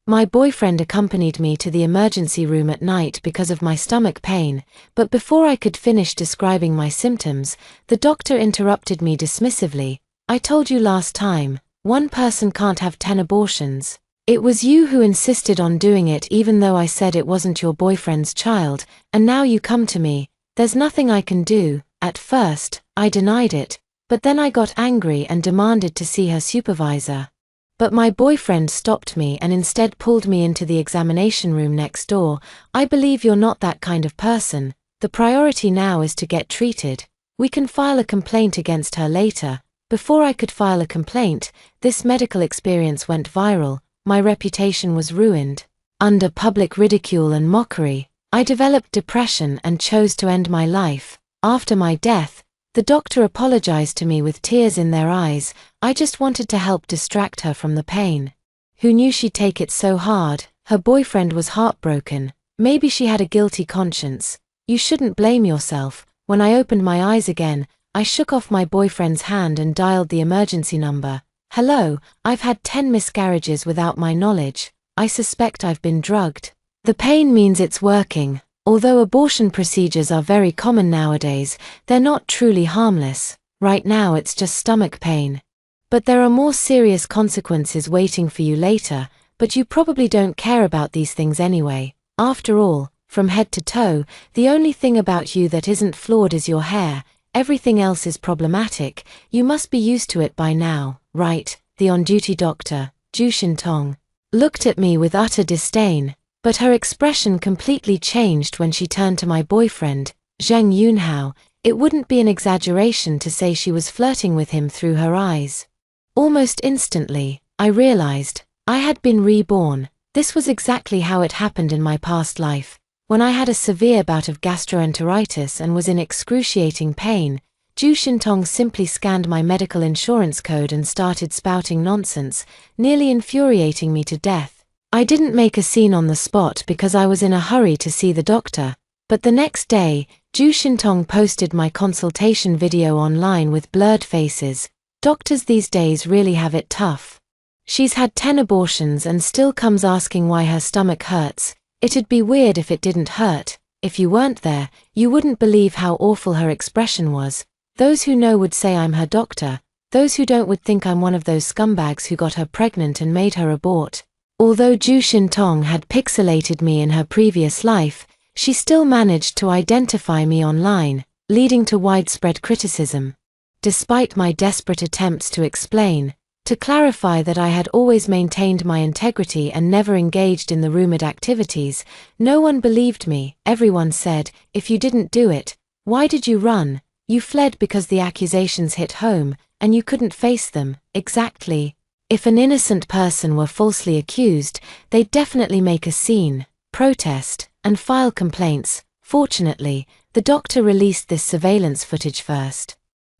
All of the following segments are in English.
My boyfriend accompanied me to the emergency room at night because of my stomach pain, but before I could finish describing my symptoms, the doctor interrupted me dismissively. I told you last time, one person can't have 10 abortions. It was you who insisted on doing it even though I said it wasn't your boyfriend's child, and now you come to me. There's nothing I can do. At first, I denied it, but then I got angry and demanded to see her supervisor. But my boyfriend stopped me and instead pulled me into the examination room next door. I believe you're not that kind of person. The priority now is to get treated. We can file a complaint against her later. Before I could file a complaint, this medical experience went viral. My reputation was ruined. Under public ridicule and mockery, I developed depression and chose to end my life. After my death, the doctor apologized to me with tears in their eyes. I just wanted to help distract her from the pain. Who knew she'd take it so hard? Her boyfriend was heartbroken. Maybe she had a guilty conscience. You shouldn't blame yourself. When I opened my eyes again, I shook off my boyfriend's hand and dialed the emergency number. Hello, I've had 10 miscarriages without my knowledge. I suspect I've been drugged. The pain means it's working. Although abortion procedures are very common nowadays, they're not truly harmless. Right now it's just stomach pain. But there are more serious consequences waiting for you later, but you probably don't care about these things anyway. After all, from head to toe, the only thing about you that isn't flawed is your hair. Everything else is problematic. You must be used to it by now, right? The on-duty doctor, Ju Shintong, looked at me with utter disdain. But her expression completely changed when she turned to my boyfriend, Zheng Yunhao. It wouldn't be an exaggeration to say she was flirting with him through her eyes. Almost instantly, I realized I had been reborn. This was exactly how it happened in my past life. When I had a severe bout of gastroenteritis and was in excruciating pain, Ju Shintong simply scanned my medical insurance code and started spouting nonsense, nearly infuriating me to death. I didn't make a scene on the spot because I was in a hurry to see the doctor, but the next day, Ju Shintong posted my consultation video online with blurred faces. Doctors these days really have it tough. She's had 10 abortions and still comes asking why her stomach hurts. It'd be weird if it didn't hurt. If you weren't there, you wouldn't believe how awful her expression was. Those who know would say I'm her doctor. Those who don't would think I'm one of those scumbags who got her pregnant and made her abort. Although Ju Shintong had pixelated me in her previous life, she still managed to identify me online, leading to widespread criticism. Despite my desperate attempts to explain, to clarify that I had always maintained my integrity and never engaged in the rumored activities, no one believed me. Everyone said, if you didn't do it, why did you run? You fled because the accusations hit home, and you couldn't face them. Exactly. If an innocent person were falsely accused, they'd definitely make a scene, protest, and file complaints. Fortunately, the doctor released this surveillance footage first.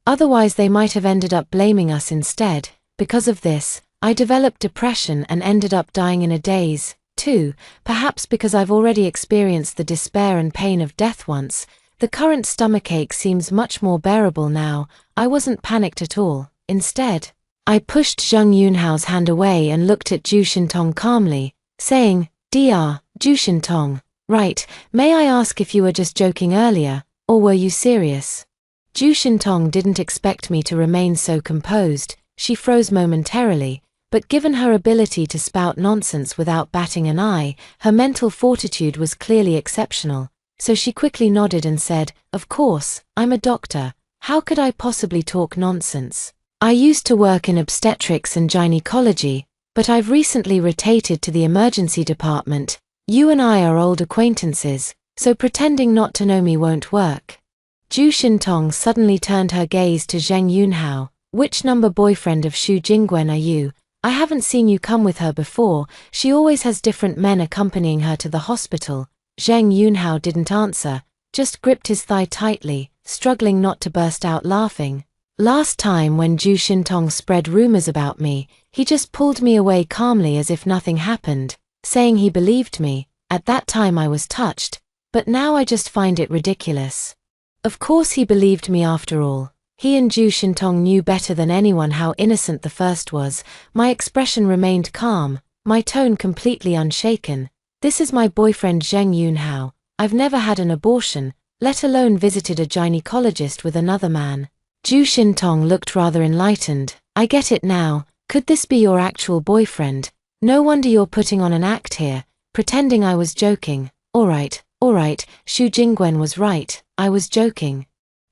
Otherwise they might have ended up blaming us instead. Because of this, I developed depression and ended up dying in a daze, too, perhaps because I've already experienced the despair and pain of death once. The current stomachache seems much more bearable now. I wasn't panicked at all. Instead, I pushed Zheng Yunhao's hand away and looked at Ju Shintong calmly, saying, Dr. Ju Shintong, right, may I ask if you were just joking earlier, or were you serious? Ju Shintong didn't expect me to remain so composed. She froze momentarily, but given her ability to spout nonsense without batting an eye, her mental fortitude was clearly exceptional. So she quickly nodded and said, of course, I'm a doctor. How could I possibly talk nonsense? I used to work in obstetrics and gynecology, but I've recently rotated to the emergency department. You and I are old acquaintances, so pretending not to know me won't work. Ju Shintong suddenly turned her gaze to Zheng Yunhao. Which number boyfriend of Xu Jingguan are you? I haven't seen you come with her before. She always has different men accompanying her to the hospital. Zheng Yunhao didn't answer, just gripped his thigh tightly, struggling not to burst out laughing. Last time when Ju Shintong spread rumors about me, he just pulled me away calmly as if nothing happened, saying he believed me. At that time I was touched, but now I just find it ridiculous. Of course he believed me after all. He and Ju Shintong knew better than anyone how innocent the first was. My expression remained calm. my tone completely unshaken. This is my boyfriend Zheng Yunhao. I've never had an abortion, let alone visited a gynecologist with another man. Zhu Xintong looked rather enlightened. I get it now. Could this be your actual boyfriend? No wonder you're putting on an act here, pretending I was joking. Alright, Xu Jingwen was right, I was joking.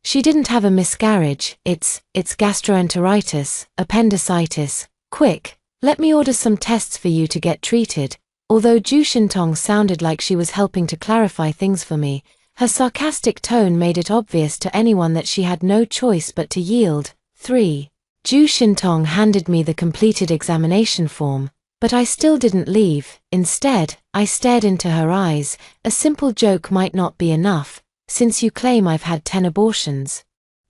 She didn't have a miscarriage, it's gastroenteritis, appendicitis. Quick, let me order some tests for you to get treated. Although Zhu Xintong sounded like she was helping to clarify things for me, her sarcastic tone made it obvious to anyone that she had no choice but to yield. 3. Zhu Xintong handed me the completed examination form, but I still didn't leave. Instead, I stared into her eyes. A simple joke might not be enough, since you claim I've had 10 abortions.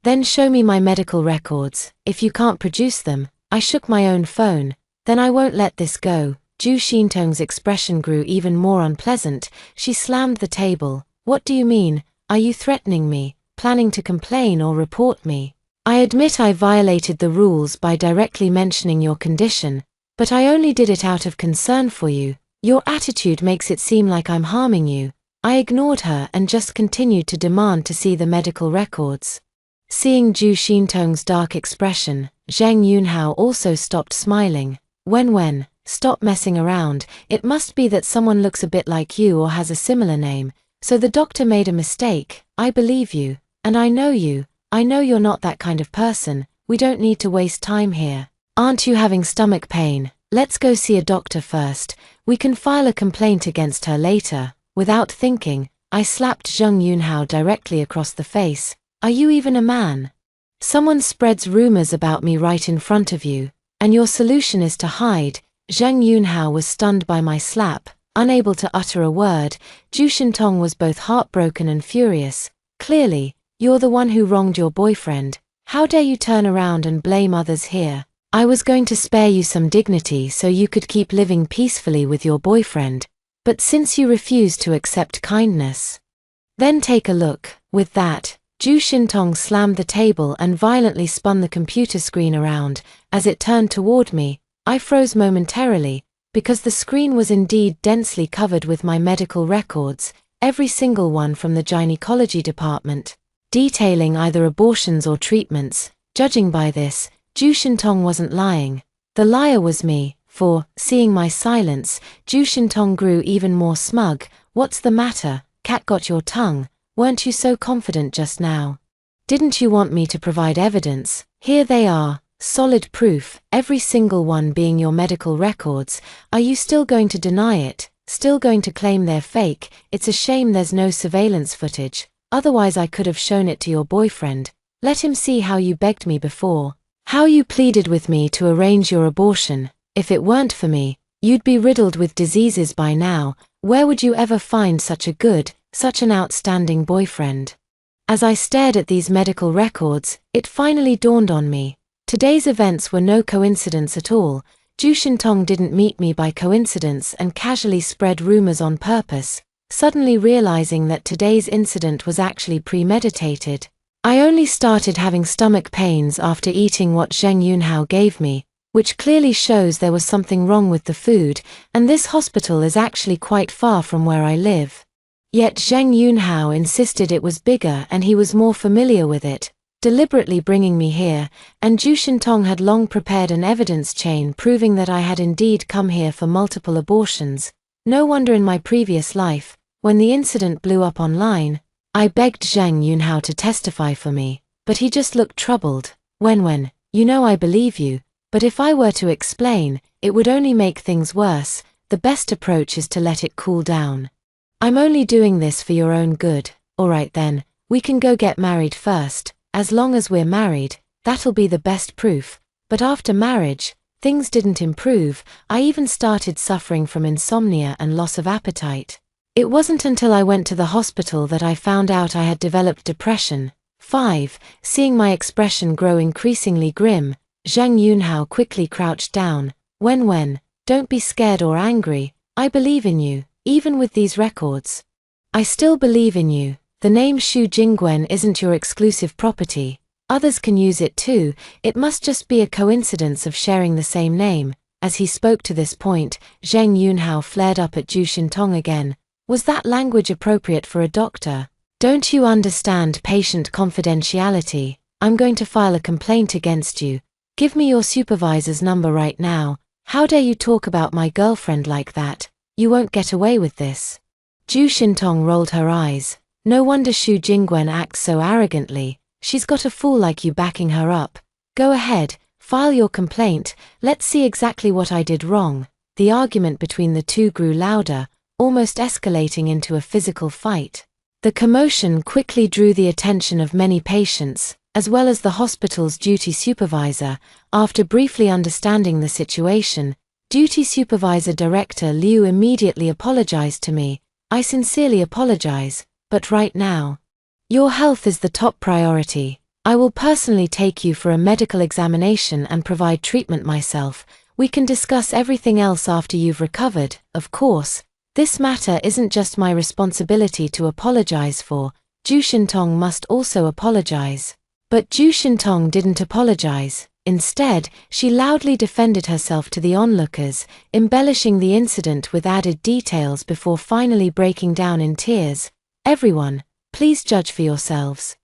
Then show me my medical records. If you can't produce them, I shook my own phone. Then I won't let this go. Zhu Xintong's expression grew even more unpleasant. She slammed the table. What do you mean? Are you threatening me, planning to complain or report me? I admit I violated the rules by directly mentioning your condition, but I only did it out of concern for you. Your attitude makes it seem like I'm harming you. I ignored her and just continued to demand to see the medical records. Seeing Zhu Xintong's dark expression, Zheng Yunhao also stopped smiling. Wen, stop messing around. It must be that someone looks a bit like you or has a similar name, so the doctor made a mistake. I believe you, and I know you. I know you're not that kind of person. We don't need to waste time here. Aren't you having stomach pain? Let's go see a doctor first. We can file a complaint against her later. Without thinking, I slapped Zheng Yunhao directly across the face. Are you even a man? Someone spreads rumors about me right in front of you, and your solution is to hide. Zheng Yunhao was stunned by my slap, unable to utter a word. Zhu Xintong was both heartbroken and furious. Clearly, you're the one who wronged your boyfriend. How dare you turn around and blame others here? I was going to spare you some dignity so you could keep living peacefully with your boyfriend, but since you refuse to accept kindness, then take a look. With that, Zhu Xintong slammed the table and violently spun the computer screen around. As it turned toward me, I froze momentarily, because the screen was indeed densely covered with my medical records, every single one from the gynecology department, detailing either abortions or treatments. Judging by this, Zhu Xintong wasn't lying. The liar was me. For, seeing my silence, Zhu Xintong grew even more smug. What's the matter? Cat got your tongue? Weren't you so confident just now? Didn't you want me to provide evidence? Here they are, solid proof, every single one being your medical records. Are you still going to deny it? Still going to claim they're fake? It's a shame there's no surveillance footage. Otherwise I could have shown it to your boyfriend. Let him see how you begged me before. How you pleaded with me to arrange your abortion. If it weren't for me, you'd be riddled with diseases by now. Where would you ever find such an outstanding boyfriend? As I stared at these medical records, it finally dawned on me. Today's events were no coincidence at all. Zhu Xintong didn't meet me by coincidence and casually spread rumors on purpose, suddenly realizing that today's incident was actually premeditated. I only started having stomach pains after eating what Zheng Yunhao gave me, which clearly shows there was something wrong with the food, and this hospital is actually quite far from where I live. Yet Zheng Yunhao insisted it was bigger and he was more familiar with it, deliberately bringing me here, and Zhu Xintong had long prepared an evidence chain proving that I had indeed come here for multiple abortions. No wonder in my previous life, when the incident blew up online, I begged Zheng Yunhao to testify for me, but he just looked troubled. Wen, you know I believe you, but if I were to explain, it would only make things worse. The best approach is to let it cool down. I'm only doing this for your own good. Alright then, we can go get married first. As long as we're married, that'll be the best proof. But after marriage, things didn't improve. I even started suffering from insomnia and loss of appetite. It wasn't until I went to the hospital that I found out I had developed depression. 5. Seeing my expression grow increasingly grim, Zheng Yunhao quickly crouched down. Wen, don't be scared or angry. I believe in you, even with these records. I still believe in you. The name Xu Jingwen isn't your exclusive property. Others can use it too. It must just be a coincidence of sharing the same name. As he spoke to this point, Zheng Yunhao flared up at Zhu Xintong again. Was that language appropriate for a doctor? Don't you understand patient confidentiality? I'm going to file a complaint against you. Give me your supervisor's number right now. How dare you talk about my girlfriend like that? You won't get away with this. Zhu Xintong rolled her eyes. No wonder Xu Jingwen acts so arrogantly. She's got a fool like you backing her up. Go ahead, file your complaint. Let's see exactly what I did wrong. The argument between the two grew louder, almost escalating into a physical fight. The commotion quickly drew the attention of many patients, as well as the hospital's duty supervisor. After briefly understanding the situation, Duty Supervisor Director Liu immediately apologized to me. I sincerely apologize, but right now, your health is the top priority. I will personally take you for a medical examination and provide treatment myself. We can discuss everything else after you've recovered, of course. This matter isn't just my responsibility to apologize for. Zhu Xintong must also apologize. But Zhu Xintong didn't apologize. Instead, she loudly defended herself to the onlookers, embellishing the incident with added details before finally breaking down in tears. Everyone, please judge for yourselves.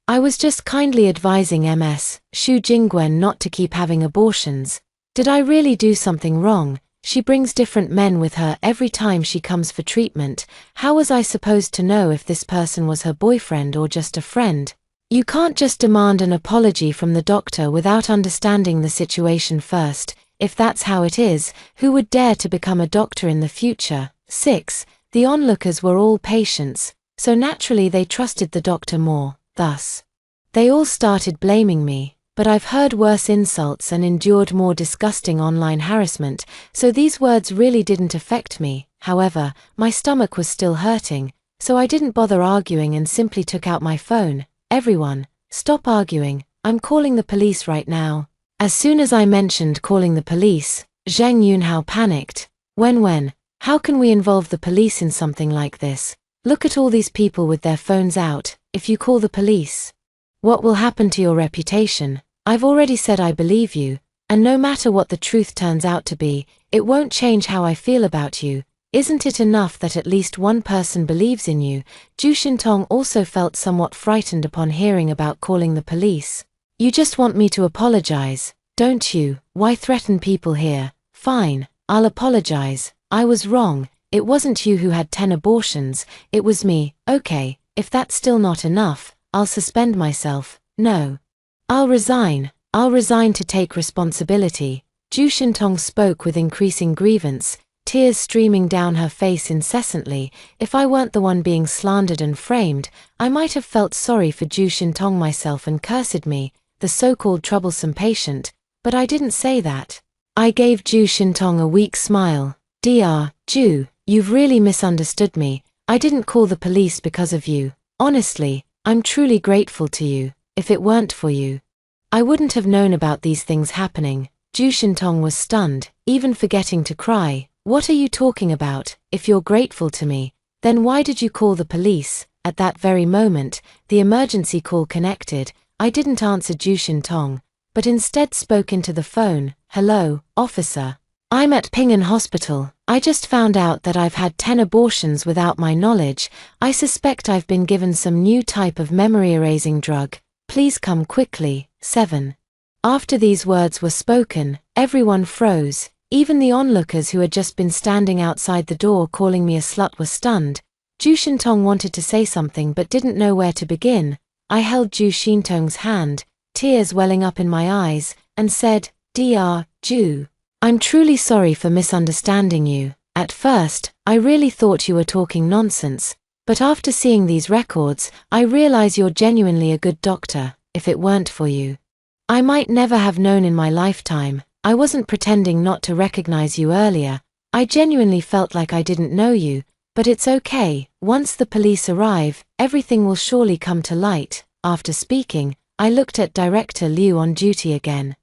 I was just kindly advising Ms. Xu Jingwen not to keep having abortions. Did I really do something wrong? She brings different men with her every time she comes for treatment. How was I supposed to know if this person was her boyfriend or just a friend? You can't just demand an apology from the doctor without understanding the situation first. If that's how it is, who would dare to become a doctor in the future? 6. The onlookers were all patients, so naturally they trusted the doctor more. Thus, they all started blaming me. But I've heard worse insults and endured more disgusting online harassment, so these words really didn't affect me. However, my stomach was still hurting, so I didn't bother arguing and simply took out my phone. Everyone, stop arguing. I'm calling the police right now. As soon as I mentioned calling the police, Zheng Yunhao panicked. When? How can we involve the police in something like this? Look at all these people with their phones out. If you call the police, what will happen to your reputation? I've already said I believe you, and no matter what the truth turns out to be, it won't change how I feel about you. Isn't it enough that at least one person believes in you? Zhu Xintong also felt somewhat frightened upon hearing about calling the police. You just want me to apologize, don't you? Why threaten people here? Fine, I'll apologize. I was wrong. It wasn't you who had 10 abortions, it was me. Okay, if that's still not enough, I'll suspend myself. No. I'll resign to take responsibility. Zhu Xintong spoke with increasing grievance, tears streaming down her face incessantly. If I weren't the one being slandered and framed, I might have felt sorry for Zhu Xintong myself and cursed me, the so-called troublesome patient, but I didn't say that. I gave Zhu Xintong a weak smile. Dr. Zhu, you've really misunderstood me. I didn't call the police because of you. Honestly, I'm truly grateful to you. If it weren't for you, I wouldn't have known about these things happening. Zhu Xintong was stunned, even forgetting to cry. What are you talking about? If you're grateful to me, then why did you call the police? At that very moment, the emergency call connected. I didn't answer Zhu Xintong, but instead spoke into the phone. Hello, officer. I'm at Ping'an Hospital. I just found out that I've had 10 abortions without my knowledge. I suspect I've been given some new type of memory-erasing drug. Please come quickly. 7. After these words were spoken, everyone froze. Even the onlookers who had just been standing outside the door calling me a slut were stunned. Zhu Xintong wanted to say something but didn't know where to begin. I held Zhu Xintong's hand, tears welling up in my eyes, and said, Dr. Zhu, I'm truly sorry for misunderstanding you. At first, I really thought you were talking nonsense, but after seeing these records, I realize you're genuinely a good doctor. If it weren't for you, I might never have known in my lifetime. I wasn't pretending not to recognize you earlier. I genuinely felt like I didn't know you, but it's okay. Once the police arrive, everything will surely come to light. After speaking, I looked at Director Liu on duty again.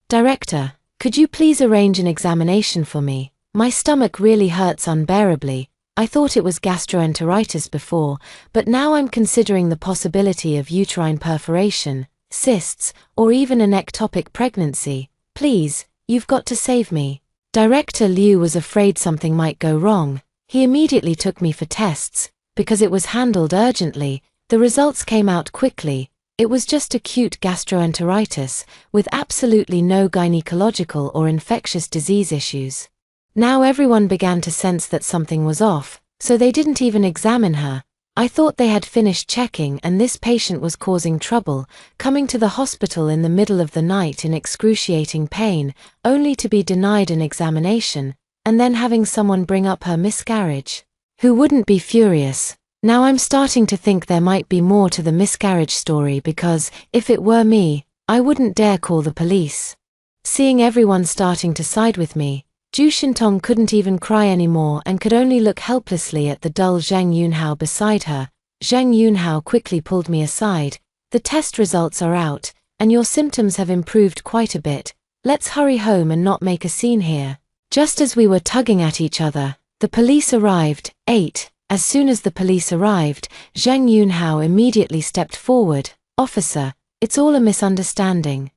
Director, could you please arrange an examination for me? My stomach really hurts unbearably. I thought it was gastroenteritis before, but now I'm considering the possibility of uterine perforation, cysts, or even an ectopic pregnancy. Please, you've got to save me. Director Liu was afraid something might go wrong. He immediately took me for tests. Because it was handled urgently, the results came out quickly. It was just acute gastroenteritis, with absolutely no gynecological or infectious disease issues. Now everyone began to sense that something was off, so they didn't even examine her. I thought they had finished checking and this patient was causing trouble, coming to the hospital in the middle of the night in excruciating pain, only to be denied an examination, and then having someone bring up her miscarriage. Who wouldn't be furious? Now I'm starting to think there might be more to the miscarriage story because, if it were me, I wouldn't dare call the police. Seeing everyone starting to side with me, Zhu Xintong couldn't even cry anymore and could only look helplessly at the dull Zhang Yunhao beside her. Zhang Yunhao quickly pulled me aside. The test results are out, and your symptoms have improved quite a bit. Let's hurry home and not make a scene here. Just as we were tugging at each other, the police arrived. 8. As soon as the police arrived, Zhang Yunhao immediately stepped forward. Officer, it's all a misunderstanding.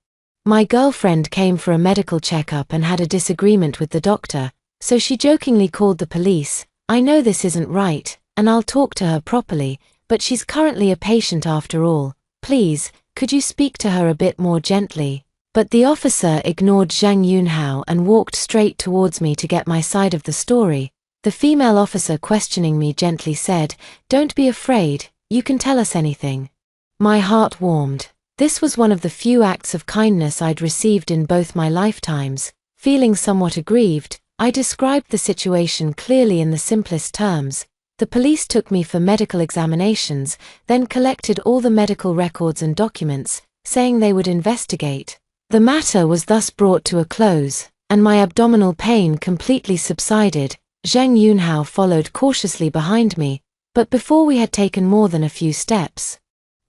My girlfriend came for a medical checkup and had a disagreement with the doctor, so she jokingly called the police. I know this isn't right, and I'll talk to her properly, but she's currently a patient after all. Please, could you speak to her a bit more gently? But the officer ignored Zhang Yunhao and walked straight towards me to get my side of the story. The female officer questioning me gently said, "Don't be afraid, you can tell us anything." My heart warmed. This was one of the few acts of kindness I'd received in both my lifetimes. Feeling somewhat aggrieved, I described the situation clearly in the simplest terms. The police took me for medical examinations, then collected all the medical records and documents, saying they would investigate. The matter was thus brought to a close, and my abdominal pain completely subsided. Zhang Yunhao followed cautiously behind me, but before we had taken more than a few steps,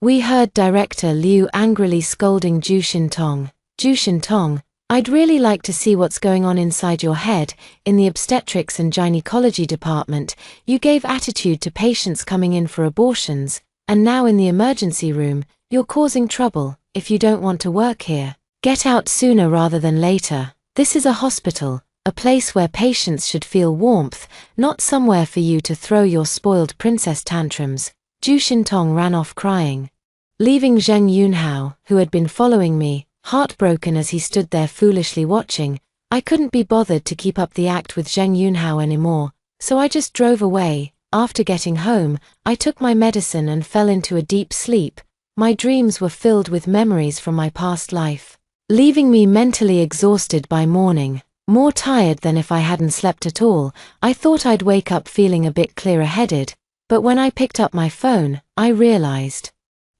we heard Director Liu angrily scolding Zhu Xintong. "Zhu Xintong, I'd really like to see what's going on inside your head. In the obstetrics and gynecology department, you gave attitude to patients coming in for abortions, and now in the emergency room, you're causing trouble. If you don't want to work here, get out sooner rather than later. This is a hospital, a place where patients should feel warmth, not somewhere for you to throw your spoiled princess tantrums." Zhu Xintong ran off crying, leaving Zhang Yunhao, who had been following me, heartbroken as he stood there foolishly watching. I couldn't be bothered to keep up the act with Zhang Yunhao anymore, so I just drove away. After getting home, I took my medicine and fell into a deep sleep. My dreams were filled with memories from my past life, leaving me mentally exhausted by morning, more tired than if I hadn't slept at all. I thought I'd wake up feeling a bit clearer-headed, but when I picked up my phone, I realized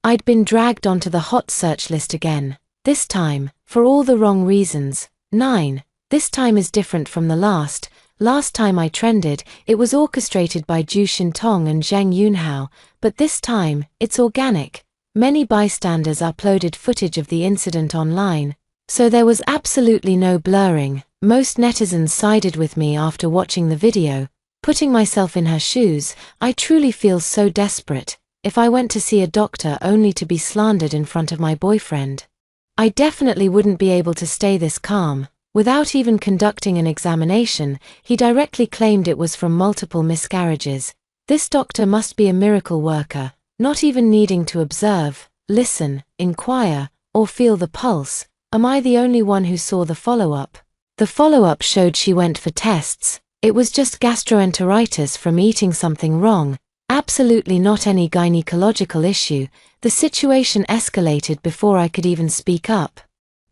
I'd been dragged onto the hot search list again. This time, for all the wrong reasons. 9. This time is different from the last. Last time I trended, it was orchestrated by Zhu Xintong and Zhang Yunhao, but this time, it's organic. Many bystanders uploaded footage of the incident online, so there was absolutely no blurring. Most netizens sided with me after watching the video. Putting myself in her shoes, I truly feel so desperate. If I went to see a doctor only to be slandered in front of my boyfriend, I definitely wouldn't be able to stay this calm. Without even conducting an examination, he directly claimed it was from multiple miscarriages. This doctor must be a miracle worker, not even needing to observe, listen, inquire, or feel the pulse. Am I the only one who saw the follow-up? The follow-up showed she went for tests. It was just gastroenteritis from eating something wrong. Absolutely not any gynecological issue. The situation escalated before I could even speak up.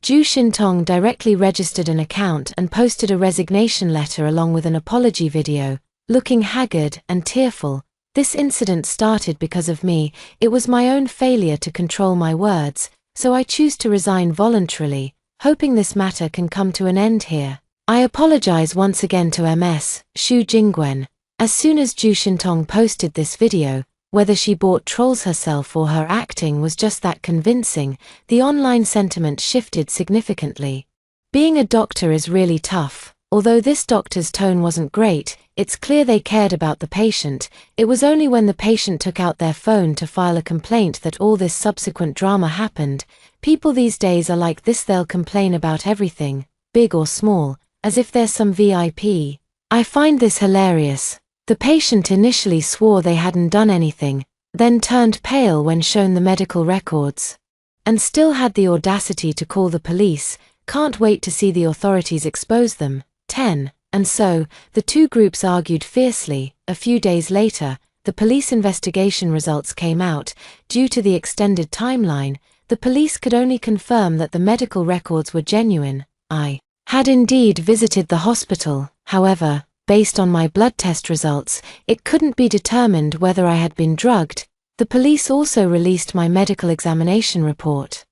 Zhu Xintong directly registered an account and posted a resignation letter along with an apology video, looking haggard and tearful. This incident started because of me. It was my own failure to control my words, so I choose to resign voluntarily, hoping this matter can come to an end here. I apologize once again to Ms. Xu Jingwen. As soon as Zhu Xintong posted this video, whether she bought trolls herself or her acting was just that convincing, the online sentiment shifted significantly. Being a doctor is really tough. Although this doctor's tone wasn't great, it's clear they cared about the patient. It was only when the patient took out their phone to file a complaint that all this subsequent drama happened. People these days are like this, they'll complain about everything, big or small. as if there's some VIP. I find this hilarious. The patient initially swore they hadn't done anything, then turned pale when shown the medical records. And still had the audacity to call the police. Can't wait to see the authorities expose them. 10. And so, the two groups argued fiercely. A few days later, the police investigation results came out. Due to the extended timeline, the police could only confirm that the medical records were genuine. I had indeed visited the hospital, however, based on my blood test results, it couldn't be determined whether I had been drugged. The police also released my medical examination report.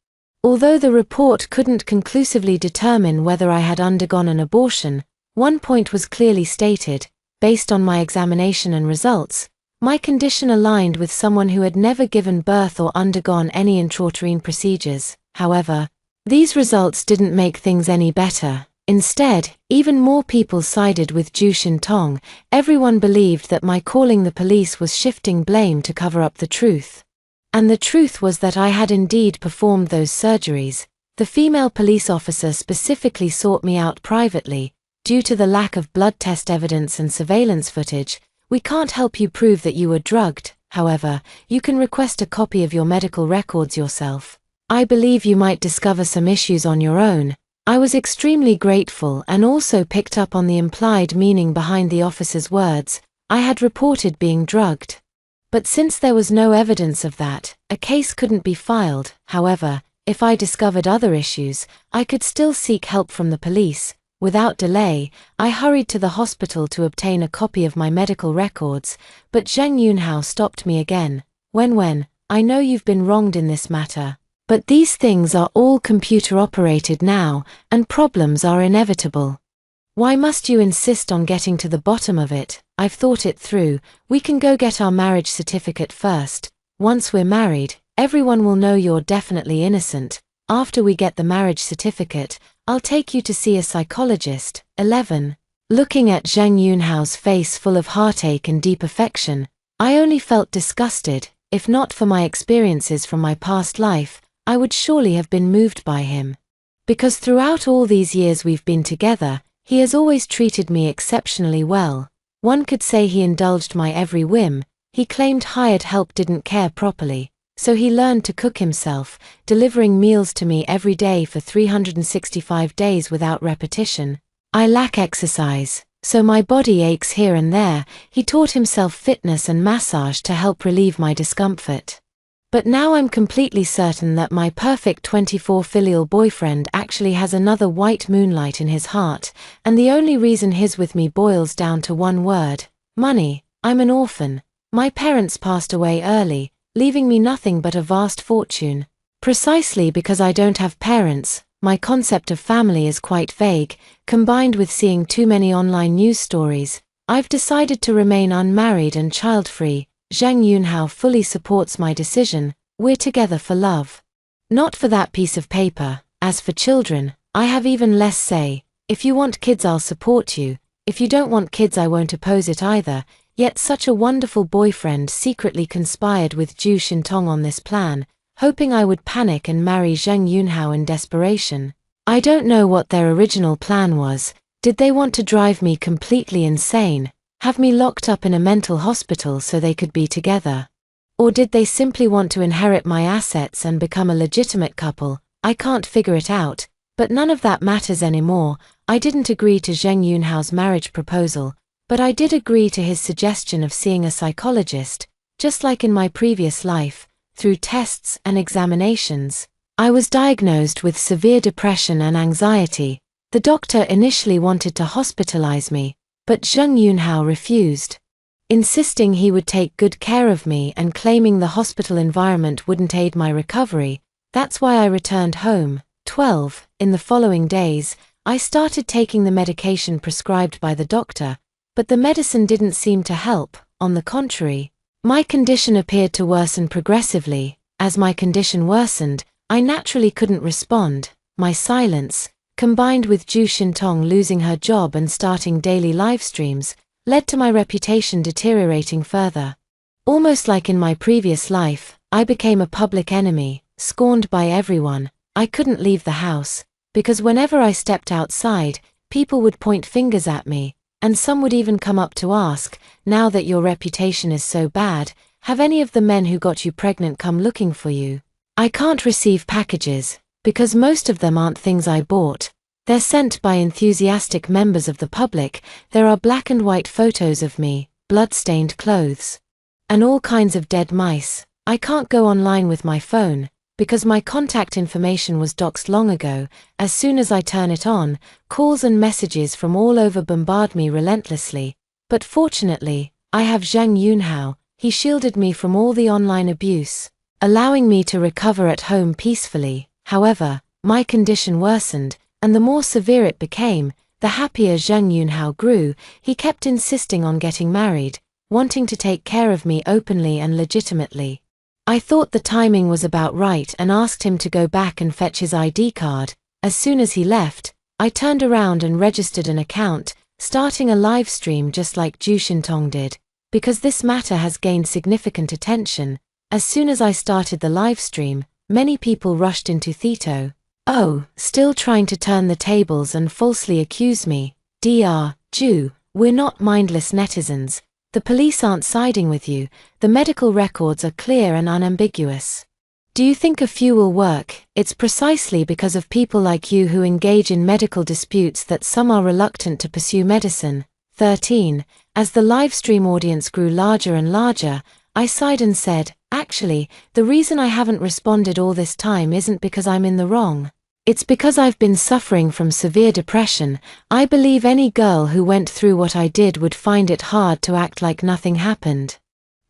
Although the report couldn't conclusively determine whether I had undergone an abortion, one point was clearly stated: based on my examination and results, my condition aligned with someone who had never given birth or undergone any intrauterine procedures. However, these results didn't make things any better. Instead, even more people sided with Ju Shintong. Everyone believed that my calling the police was shifting blame to cover up the truth. And the truth was that I had indeed performed those surgeries. The female police officer specifically sought me out privately. Due to the lack of blood test evidence and surveillance footage, we can't help you prove that you were drugged. However, you can request a copy of your medical records yourself. I believe you might discover some issues on your own. I was extremely grateful and also picked up on the implied meaning behind the officer's words. I had reported being drugged. But since there was no evidence of that, a case couldn't be filed. However, if I discovered other issues, I could still seek help from the police. Without delay, I hurried to the hospital to obtain a copy of my medical records, but Zheng Yunhao stopped me again. When, I know you've been wronged in this matter. But these things are all computer-operated now, and problems are inevitable. Why must you insist on getting to the bottom of it? I've thought it through. We can go get our marriage certificate first. Once we're married, everyone will know you're definitely innocent. After we get the marriage certificate, I'll take you to see a psychologist. 11. Looking at Zheng Yunhao's face full of heartache and deep affection, I only felt disgusted. If not for my experiences from my past life, I would surely have been moved by him. Because throughout all these years we've been together, he has always treated me exceptionally well. One could say he indulged my every whim. He claimed hired help didn't care properly, so he learned to cook himself, delivering meals to me every day for 365 days without repetition. I lack exercise, so my body aches here and there. He taught himself fitness and massage to help relieve my discomfort. But now I'm completely certain that my perfect 24 filial boyfriend actually has another white moonlight in his heart, and the only reason he's with me boils down to one word: money. I'm an orphan. My parents passed away early, leaving me nothing but a vast fortune. Precisely because I don't have parents, my concept of family is quite vague. Combined with seeing too many online news stories, I've decided to remain unmarried and child-free. Zheng Yunhao fully supports my decision. We're together for love, not for that piece of paper. As for children, I have even less say. If you want kids, I'll support you. If you don't want kids, I won't oppose it either. Yet such a wonderful boyfriend secretly conspired with Ju Shintong on this plan, hoping I would panic and marry Zheng Yunhao in desperation. I don't know what their original plan was. Did they want to drive me completely insane? Have me locked up in a mental hospital so they could be together? Or did they simply want to inherit my assets and become a legitimate couple? I can't figure it out, but none of that matters anymore. I didn't agree to Zheng Yunhao's marriage proposal, but I did agree to his suggestion of seeing a psychologist. Just like in my previous life, through tests and examinations, I was diagnosed with severe depression and anxiety. The doctor initially wanted to hospitalize me, but Zheng Yunhao refused, insisting he would take good care of me and claiming the hospital environment wouldn't aid my recovery. That's why I returned home. 12. In the following days, I started taking the medication prescribed by the doctor, but the medicine didn't seem to help. On the contrary, my condition appeared to worsen progressively. As my condition worsened, I naturally couldn't respond. My silence, combined with Ju Shintong losing her job and starting daily live streams, led to my reputation deteriorating further. Almost like in my previous life, I became a public enemy, scorned by everyone. I couldn't leave the house, because whenever I stepped outside, People would point fingers at me, and some would even come up to ask, now that your reputation is so bad, have any of the men who got you pregnant come looking for you? I can't receive packages, because most of them aren't things I bought. They're sent by enthusiastic members of the public. There are black and white photos of me, blood-stained clothes, and all kinds of dead mice. I can't go online with my phone, because my contact information was doxed long ago. As soon as I turn it on, calls and messages from all over bombard me relentlessly. But fortunately, I have Zhang Yunhao. He shielded me from all the online abuse, allowing me to recover at home peacefully. However, my condition worsened, and the more severe it became, the happier Zhang Yunhao grew. He kept insisting on getting married, wanting to take care of me openly and legitimately. I thought the timing was about right and asked him to go back and fetch his ID card. As soon as he left, I turned around and registered an account, starting a live stream just like Zhu Xintong did. Because this matter has gained significant attention, as soon as I started the live stream, many people rushed into Thito. Oh, still trying to turn the tables and falsely accuse me. Dr. Zhu, we're not mindless netizens. The police aren't siding with you. The medical records are clear and unambiguous. Do you think a few will work? It's precisely because of people like you who engage in medical disputes that some are reluctant to pursue medicine. 13. As the livestream audience grew larger and larger, I sighed and said, actually, the reason I haven't responded all this time isn't because I'm in the wrong. It's because I've been suffering from severe depression. I believe any girl who went through what I did would find it hard to act like nothing happened.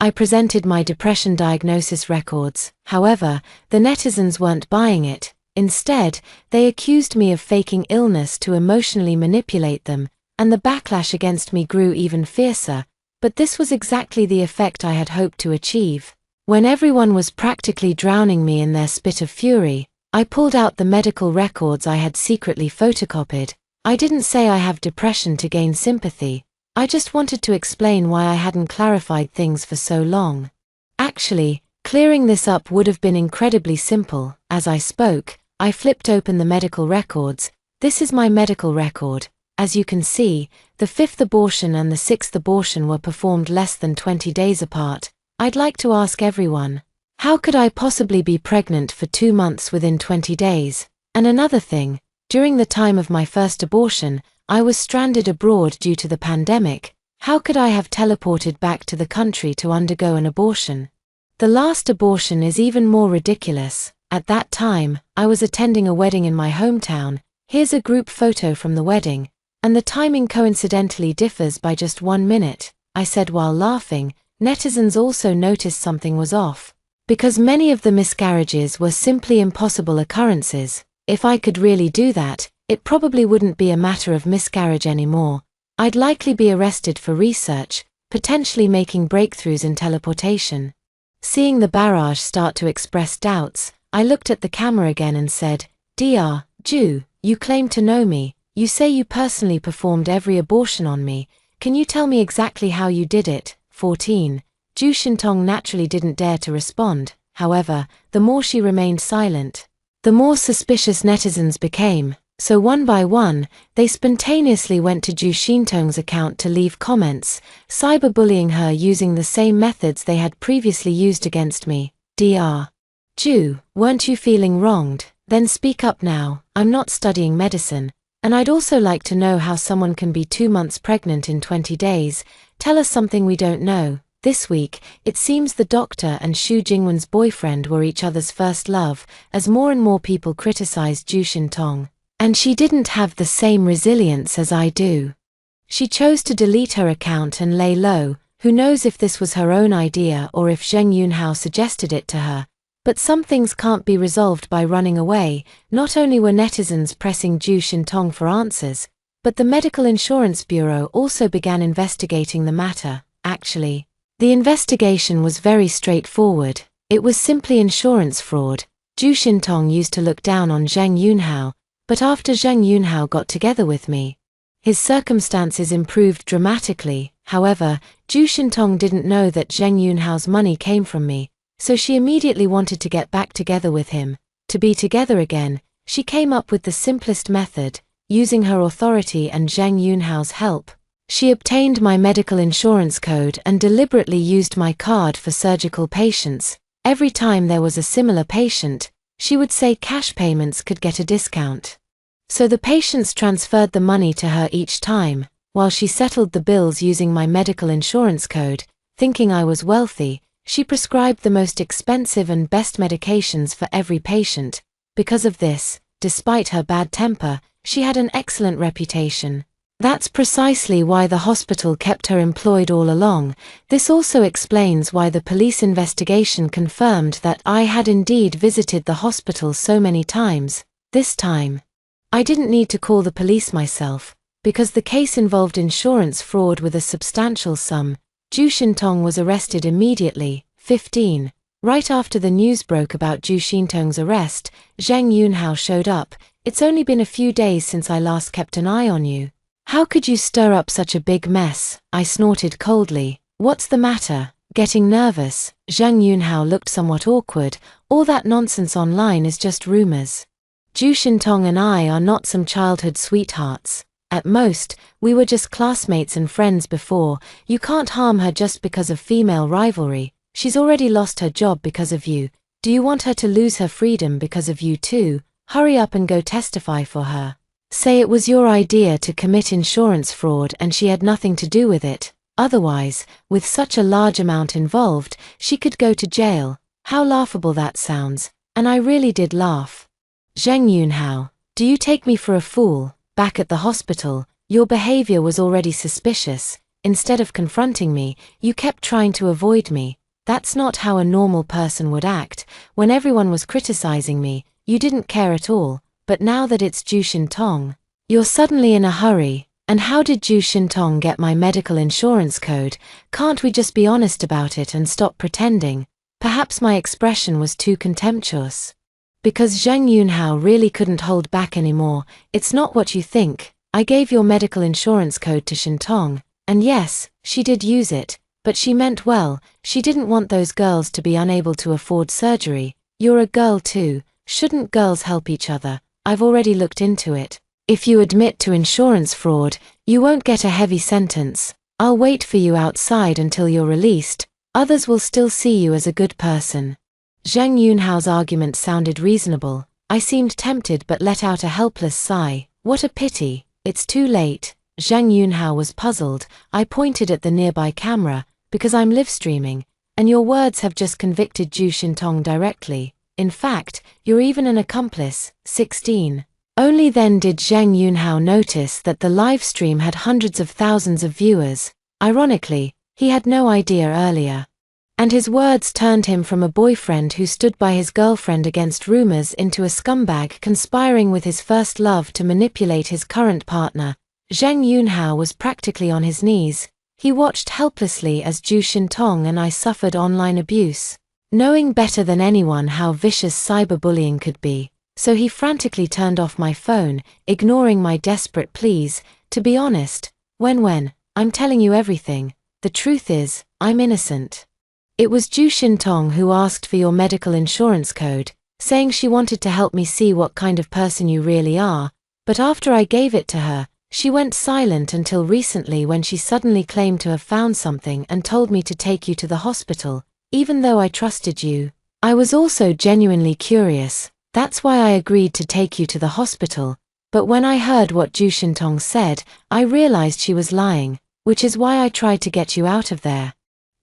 I presented my depression diagnosis records. However, the netizens weren't buying it. Instead, they accused me of faking illness to emotionally manipulate them, and the backlash against me grew even fiercer. But this was exactly the effect I had hoped to achieve. When everyone was practically drowning me in their spit of fury, I pulled out the medical records I had secretly photocopied. I didn't say I have depression to gain sympathy. I just wanted to explain why I hadn't clarified things for so long. Actually, clearing this up would have been incredibly simple. As I spoke, I flipped open the medical records. This is my medical record. As you can see, the 5th abortion and the 6th abortion were performed less than 20 days apart. I'd like to ask everyone, how could I possibly be pregnant for 2 months within 20 days? And another thing, during the time of my first abortion, I was stranded abroad due to the pandemic. How could I have teleported back to the country to undergo an abortion? The last abortion is even more ridiculous. At that time, I was attending a wedding in my hometown. Here's a group photo from the wedding, and the timing coincidentally differs by just 1 minute, I said while laughing. Netizens also noticed something was off, because many of the miscarriages were simply impossible occurrences. If I could really do that, it probably wouldn't be a matter of miscarriage anymore. I'd likely be arrested for research, potentially making breakthroughs in teleportation. Seeing the barrage start to express doubts, I looked at the camera again and said, Dr. Zhu, you claim to know me. You say you personally performed every abortion on me. Can you tell me exactly how you did it? 14. Zhu Xintong naturally didn't dare to respond. However, the more she remained silent, the more suspicious netizens became. So one by one, they spontaneously went to Zhu Xintong's account to leave comments, cyberbullying her using the same methods they had previously used against me. Dr. Zhu, weren't you feeling wronged? Then speak up now. I'm not studying medicine, and I'd also like to know how someone can be 2 months pregnant in 20 days. Tell us something we don't know. This week, it seems the doctor and Xu Jingwen's boyfriend were each other's first love, as more and more people criticized Zhu Xintong. And she didn't have the same resilience as I do. She chose to delete her account and lay low. Who knows if this was her own idea or if Zheng Yunhao suggested it to her. But some things can't be resolved by running away. Not only were netizens pressing Zhu Xintong for answers, but the Medical Insurance Bureau also began investigating the matter. Actually, the investigation was very straightforward. It was simply insurance fraud. Zhu Xintong used to look down on Zheng Yunhao, but after Zheng Yunhao got together with me, his circumstances improved dramatically. However, Zhu Xintong didn't know that Zheng Yunhao's money came from me, so she immediately wanted to get back together with him. To be together again, she came up with the simplest method, using her authority and Zheng Yunhao's help, she obtained my medical insurance code and deliberately used my card for surgical patients. Every time there was a similar patient, she would say cash payments could get a discount. So the patients transferred the money to her each time, while she settled the bills using my medical insurance code. Thinking I was wealthy, she prescribed the most expensive and best medications for every patient. Because of this, despite her bad temper, she had an excellent reputation. That's precisely why the hospital kept her employed all along. This also explains why the police investigation confirmed that I had indeed visited the hospital so many times. This time, I didn't need to call the police myself, because the case involved insurance fraud with a substantial sum. Zhu Xintong was arrested immediately. 15. Right after the news broke about Zhu Xintong's arrest, Zheng Yunhao showed up. It's only been a few days since I last kept an eye on you. How could you stir up such a big mess? I snorted coldly. What's the matter? Getting nervous? Zheng Yunhao looked somewhat awkward. All that nonsense online is just rumors. Zhu Xintong and I are not some childhood sweethearts. At most, we were just classmates and friends before. You can't harm her just because of female rivalry. She's already lost her job because of you. Do you want her to lose her freedom because of you too? Hurry up and go testify for her. Say it was your idea to commit insurance fraud and she had nothing to do with it. Otherwise, with such a large amount involved, she could go to jail. How laughable that sounds. And I really did laugh. Zheng Yunhao, do you take me for a fool? Back at the hospital, your behavior was already suspicious. Instead of confronting me, you kept trying to avoid me. That's not how a normal person would act. When everyone was criticizing me, you didn't care at all. But now that it's Zhu Xintong, you're suddenly in a hurry. And how did Zhu Xintong get my medical insurance code? Can't we just be honest about it and stop pretending? Perhaps my expression was too contemptuous. Because Zheng Yunhao really couldn't hold back anymore. It's not what you think. I gave your medical insurance code to Xintong, and yes, she did use it, but she meant well. She didn't want those girls to be unable to afford surgery. You're a girl too. Shouldn't girls help each other? I've already looked into it. If you admit to insurance fraud, you won't get a heavy sentence. I'll wait for you outside until you're released. Others will still see you as a good person. Zheng Yunhao's argument sounded reasonable. I seemed tempted but let out a helpless sigh. What a pity. It's too late. Zheng Yunhao was puzzled. I pointed at the nearby camera, because I'm live streaming, and your words have just convicted Zhu Xintong directly. In fact, you're even an accomplice. 16. Only then did Zheng Yunhao notice that the live stream had hundreds of thousands of viewers. Ironically, he had no idea earlier. And his words turned him from a boyfriend who stood by his girlfriend against rumors into a scumbag conspiring with his first love to manipulate his current partner. Zheng Yunhao was practically on his knees. He watched helplessly as Zhu Xintong and I suffered online abuse, knowing better than anyone how vicious cyberbullying could be. So he frantically turned off my phone, ignoring my desperate pleas. To be honest, when I'm telling you everything, the truth is, I'm innocent. It was Zhu Xintong who asked for your medical insurance code, saying she wanted to help me see what kind of person you really are, but after I gave it to her, she went silent until recently when she suddenly claimed to have found something and told me to take you to the hospital, even though I trusted you. I was also genuinely curious, that's why I agreed to take you to the hospital, but when I heard what Zhu Xintong said, I realized she was lying, which is why I tried to get you out of there.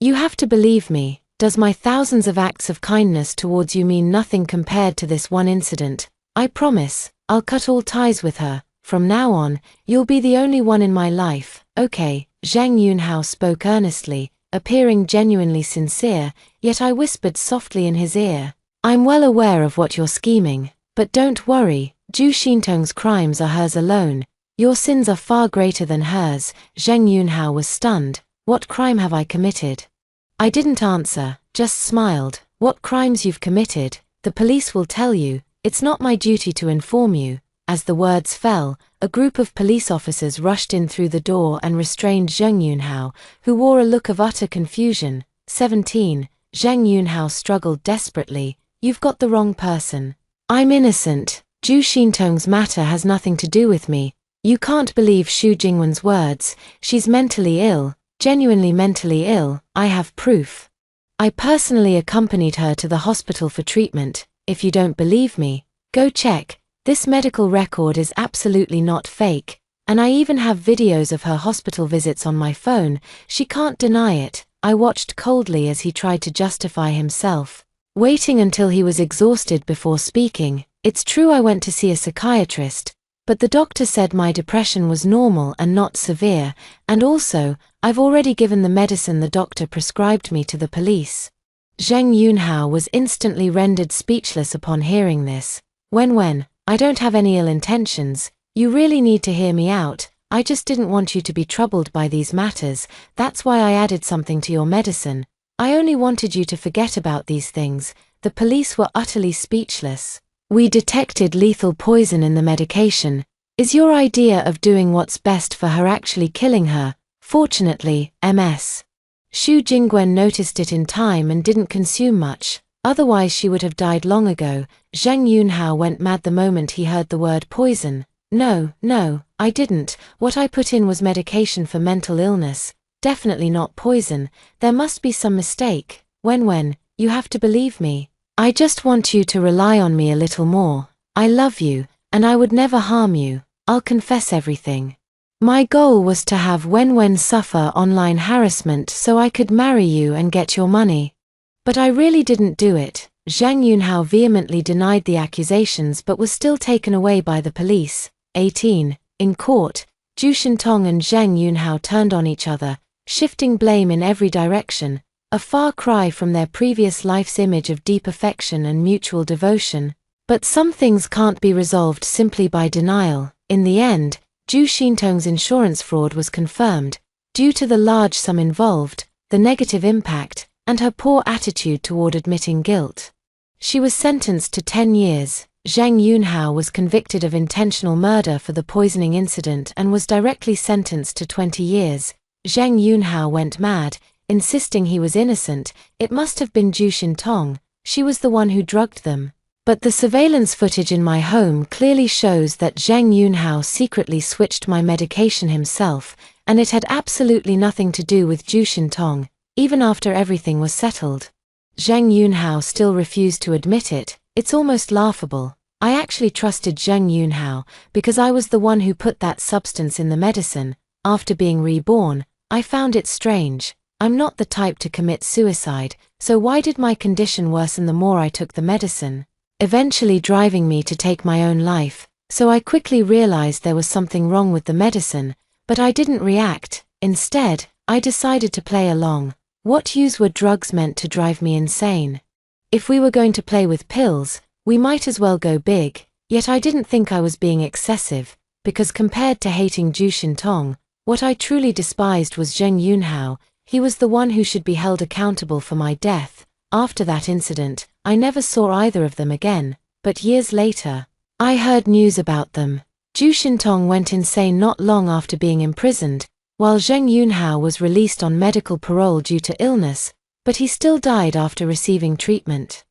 You have to believe me. Does my thousands of acts of kindness towards you mean nothing compared to this one incident? I promise, I'll cut all ties with her. From now on, you'll be the only one in my life. Okay, Zheng Yunhao spoke earnestly, appearing genuinely sincere, yet I whispered softly in his ear. I'm well aware of what you're scheming, but don't worry, Zhu Xintong's crimes are hers alone. Your sins are far greater than hers. Zheng Yunhao was stunned. What crime have I committed? I didn't answer, just smiled. What crimes you've committed, the police will tell you. It's not my duty to inform you. As the words fell, a group of police officers rushed in through the door and restrained Zheng Yunhao, who wore a look of utter confusion. 17. Zheng Yunhao struggled desperately. You've got the wrong person. I'm innocent. Zhu Xintong's matter has nothing to do with me. You can't believe Xu Jingwen's words. She's mentally ill, genuinely mentally ill. I have proof. I personally accompanied her to the hospital for treatment. If you don't believe me, go check. This medical record is absolutely not fake, and I even have videos of her hospital visits on my phone. She can't deny it. I watched coldly as he tried to justify himself, waiting until he was exhausted before speaking. It's true I went to see a psychiatrist, but the doctor said my depression was normal and not severe, and also, I've already given the medicine the doctor prescribed me to the police. Zheng Yunhao was instantly rendered speechless upon hearing this. When, I don't have any ill intentions. You really need to hear me out. I just didn't want you to be troubled by these matters. That's why I added something to your medicine. I only wanted you to forget about these things. The police were utterly speechless. We detected lethal poison in the medication. Is your idea of doing what's best for her actually killing her? Fortunately, Ms. Xu Jingwen noticed it in time and didn't consume much. Otherwise she would have died long ago. Zheng Yunhao went mad the moment he heard the word poison. No, I didn't. What I put in was medication for mental illness. Definitely not poison. There must be some mistake. When, you have to believe me. I just want you to rely on me a little more. I love you, and I would never harm you. I'll confess everything. My goal was to have Wen suffer online harassment so I could marry you and get your money. But I really didn't do it. Zhang Yunhao vehemently denied the accusations but was still taken away by the police. 18. In court, Zhu Shintong and Zheng Yunhao turned on each other, shifting blame in every direction, a far cry from their previous life's image of deep affection and mutual devotion. But some things can't be resolved simply by denial. In the end, Zhu Shintong's insurance fraud was confirmed, due to the large sum involved, the negative impact, and her poor attitude toward admitting guilt. She was sentenced to 10 years. Zheng Yunhao was convicted of intentional murder for the poisoning incident and was directly sentenced to 20 years. Zheng Yunhao went mad, insisting he was innocent. It must have been Zhu Shintong. She was the one who drugged them. But the surveillance footage in my home clearly shows that Zheng Yunhao secretly switched my medication himself, and it had absolutely nothing to do with Zhu Shintong, even after everything was settled. Zheng Yunhao still refused to admit it. It's almost laughable. I actually trusted Zheng Yunhao because I was the one who put that substance in the medicine. After being reborn, I found it strange. I'm not the type to commit suicide, so why did my condition worsen the more I took the medicine, eventually driving me to take my own life? So I quickly realized there was something wrong with the medicine, but I didn't react. Instead, I decided to play along. What use were drugs meant to drive me insane? If we were going to play with pills, we might as well go big. Yet I didn't think I was being excessive, because compared to hating Zhu Shintong, what I truly despised was Zheng Yunhao. He was the one who should be held accountable for my death. After that incident, I never saw either of them again, but years later, I heard news about them. Zhu Shintong went insane not long after being imprisoned, while Zheng Yunhao was released on medical parole due to illness, but he still died after receiving treatment.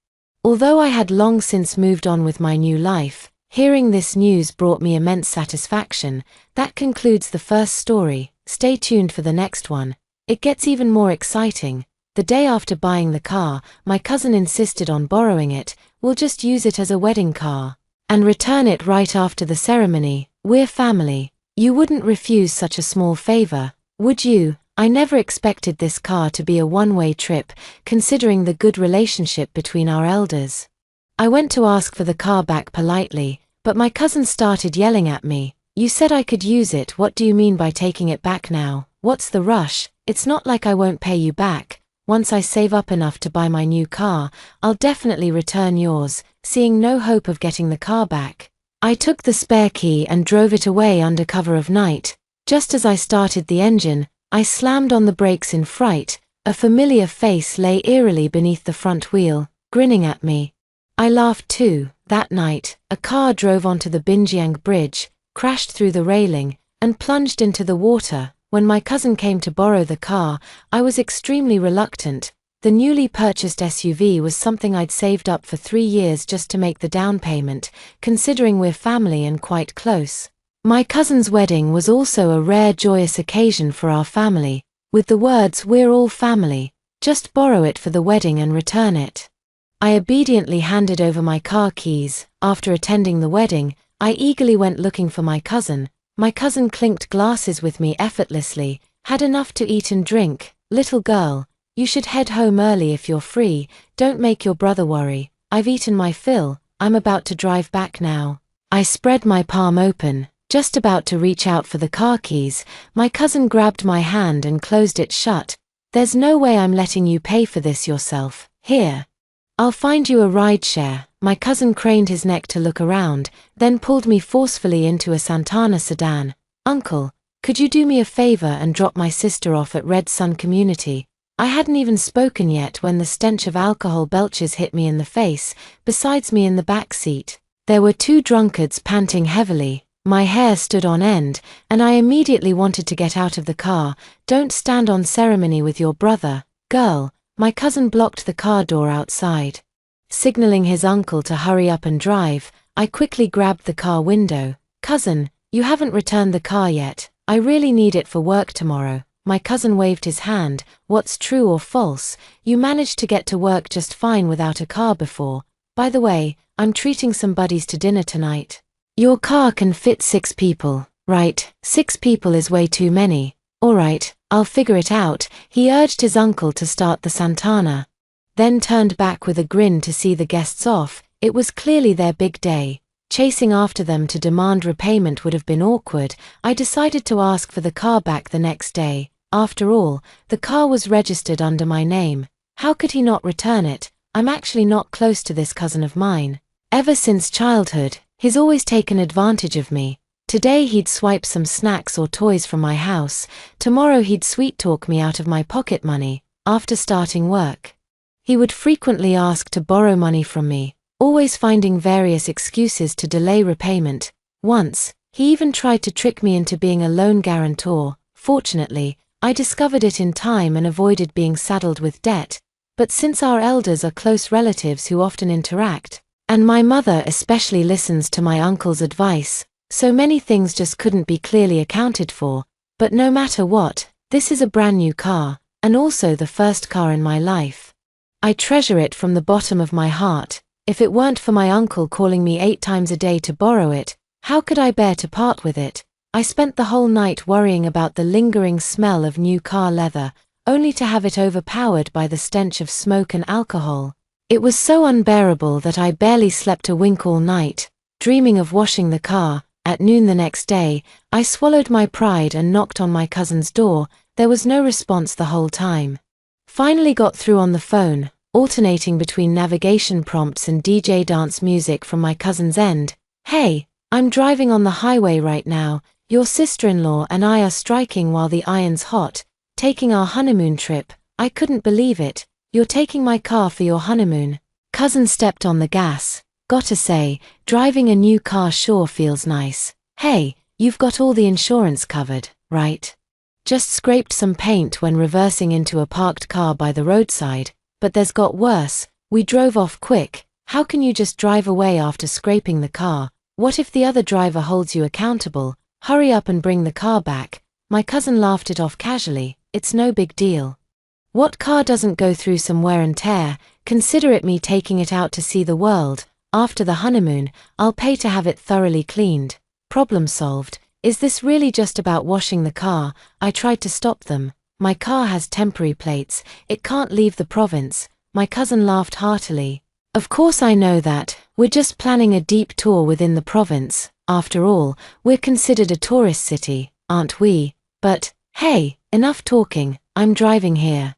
Although I had long since moved on with my new life, hearing this news brought me immense satisfaction. That concludes the first story. Stay tuned for the next one. It gets even more exciting. The day after buying the car, my cousin insisted on borrowing it. We'll just use it as a wedding car and return it right after the ceremony. We're family. You wouldn't refuse such a small favor, would you? I never expected this car to be a one-way trip, considering the good relationship between our elders. I went to ask for the car back politely, but my cousin started yelling at me. You said I could use it. What do you mean by taking it back now? What's the rush? It's not like I won't pay you back. Once I save up enough to buy my new car, I'll definitely return yours. Seeing no hope of getting the car back, I took the spare key and drove it away under cover of night. Just as I started the engine, I slammed on the brakes in fright. A familiar face lay eerily beneath the front wheel, grinning at me. I laughed too. That night, a car drove onto the Binjiang Bridge, crashed through the railing, and plunged into the water. When my cousin came to borrow the car, I was extremely reluctant. The newly purchased SUV was something I'd saved up for 3 years just to make the down payment, considering we're family and quite close. My cousin's wedding was also a rare joyous occasion for our family, with the words "We're all family, just borrow it for the wedding and return it." I obediently handed over my car keys. After attending the wedding, I eagerly went looking for my cousin. My cousin clinked glasses with me effortlessly. "Had enough to eat and drink, little girl. You should head home early if you're free. Don't make your brother worry. I've eaten my fill. I'm about to drive back now." I spread my palm open, just about to reach out for the car keys. My cousin grabbed my hand and closed it shut. "There's no way I'm letting you pay for this yourself. Here. I'll find you a rideshare." My cousin craned his neck to look around, then pulled me forcefully into a Santana sedan. "Uncle, could you do me a favor and drop my sister off at Red Sun Community?" I hadn't even spoken yet when the stench of alcohol belches hit me in the face. Besides me in the back seat, there were two drunkards panting heavily. My hair stood on end, and I immediately wanted to get out of the car. "Don't stand on ceremony with your brother, girl." My cousin blocked the car door outside. Signaling his uncle to hurry up and drive, I quickly grabbed the car window. "Cousin, you haven't returned the car yet. I really need it for work tomorrow." My cousin waved his hand. "What's true or false? You managed to get to work just fine without a car before. By the way, I'm treating some buddies to dinner tonight. Your car can fit 6 people, right? 6 people is way too many." "Alright, I'll figure it out." He urged his uncle to start the Santana, then turned back with a grin to see the guests off. It was clearly their big day. Chasing after them to demand repayment would have been awkward. I decided to ask for the car back the next day. After all, the car was registered under my name. How could he not return it? I'm actually not close to this cousin of mine. Ever since childhood, he's always taken advantage of me. Today he'd swipe some snacks or toys from my house. Tomorrow he'd sweet-talk me out of my pocket money. After starting work, he would frequently ask to borrow money from me, always finding various excuses to delay repayment. Once, he even tried to trick me into being a loan guarantor. Fortunately, I discovered it in time and avoided being saddled with debt. But since our elders are close relatives who often interact, and my mother especially listens to my uncle's advice, so many things just couldn't be clearly accounted for. But no matter what, this is a brand new car, and also the first car in my life. I treasure it from the bottom of my heart. If it weren't for my uncle calling me 8 times a day to borrow it, how could I bear to part with it? I spent the whole night worrying about the lingering smell of new car leather, only to have it overpowered by the stench of smoke and alcohol. It was so unbearable that I barely slept a wink all night, dreaming of washing the car. At noon the next day, I swallowed my pride and knocked on my cousin's door. There was no response the whole time. Finally got through on the phone, alternating between navigation prompts and DJ dance music from my cousin's end. "Hey, I'm driving on the highway right now. Your sister-in-law and I are striking while the iron's hot, taking our honeymoon trip." I couldn't believe it. "You're taking my car for your honeymoon?" Cousin stepped on the gas. "Gotta say, driving a new car sure feels nice. Hey, you've got all the insurance covered, right?" Just scraped some paint when reversing into a parked car by the roadside, but there's got worse. We drove off quick. How can you just drive away after scraping the car? What if the other driver holds you accountable? Hurry up and bring the car back. My cousin laughed it off casually. "It's no big deal. What car doesn't go through some wear and tear? Consider it me taking it out to see the world. After the honeymoon, I'll pay to have it thoroughly cleaned." Problem solved. Is this really just about washing the car? I tried to stop them. "My car has temporary plates. It can't leave the province." My cousin laughed heartily. "Of course I know that. We're just planning a deep tour within the province. After all, we're considered a tourist city, aren't we? But, hey, enough talking. I'm driving here.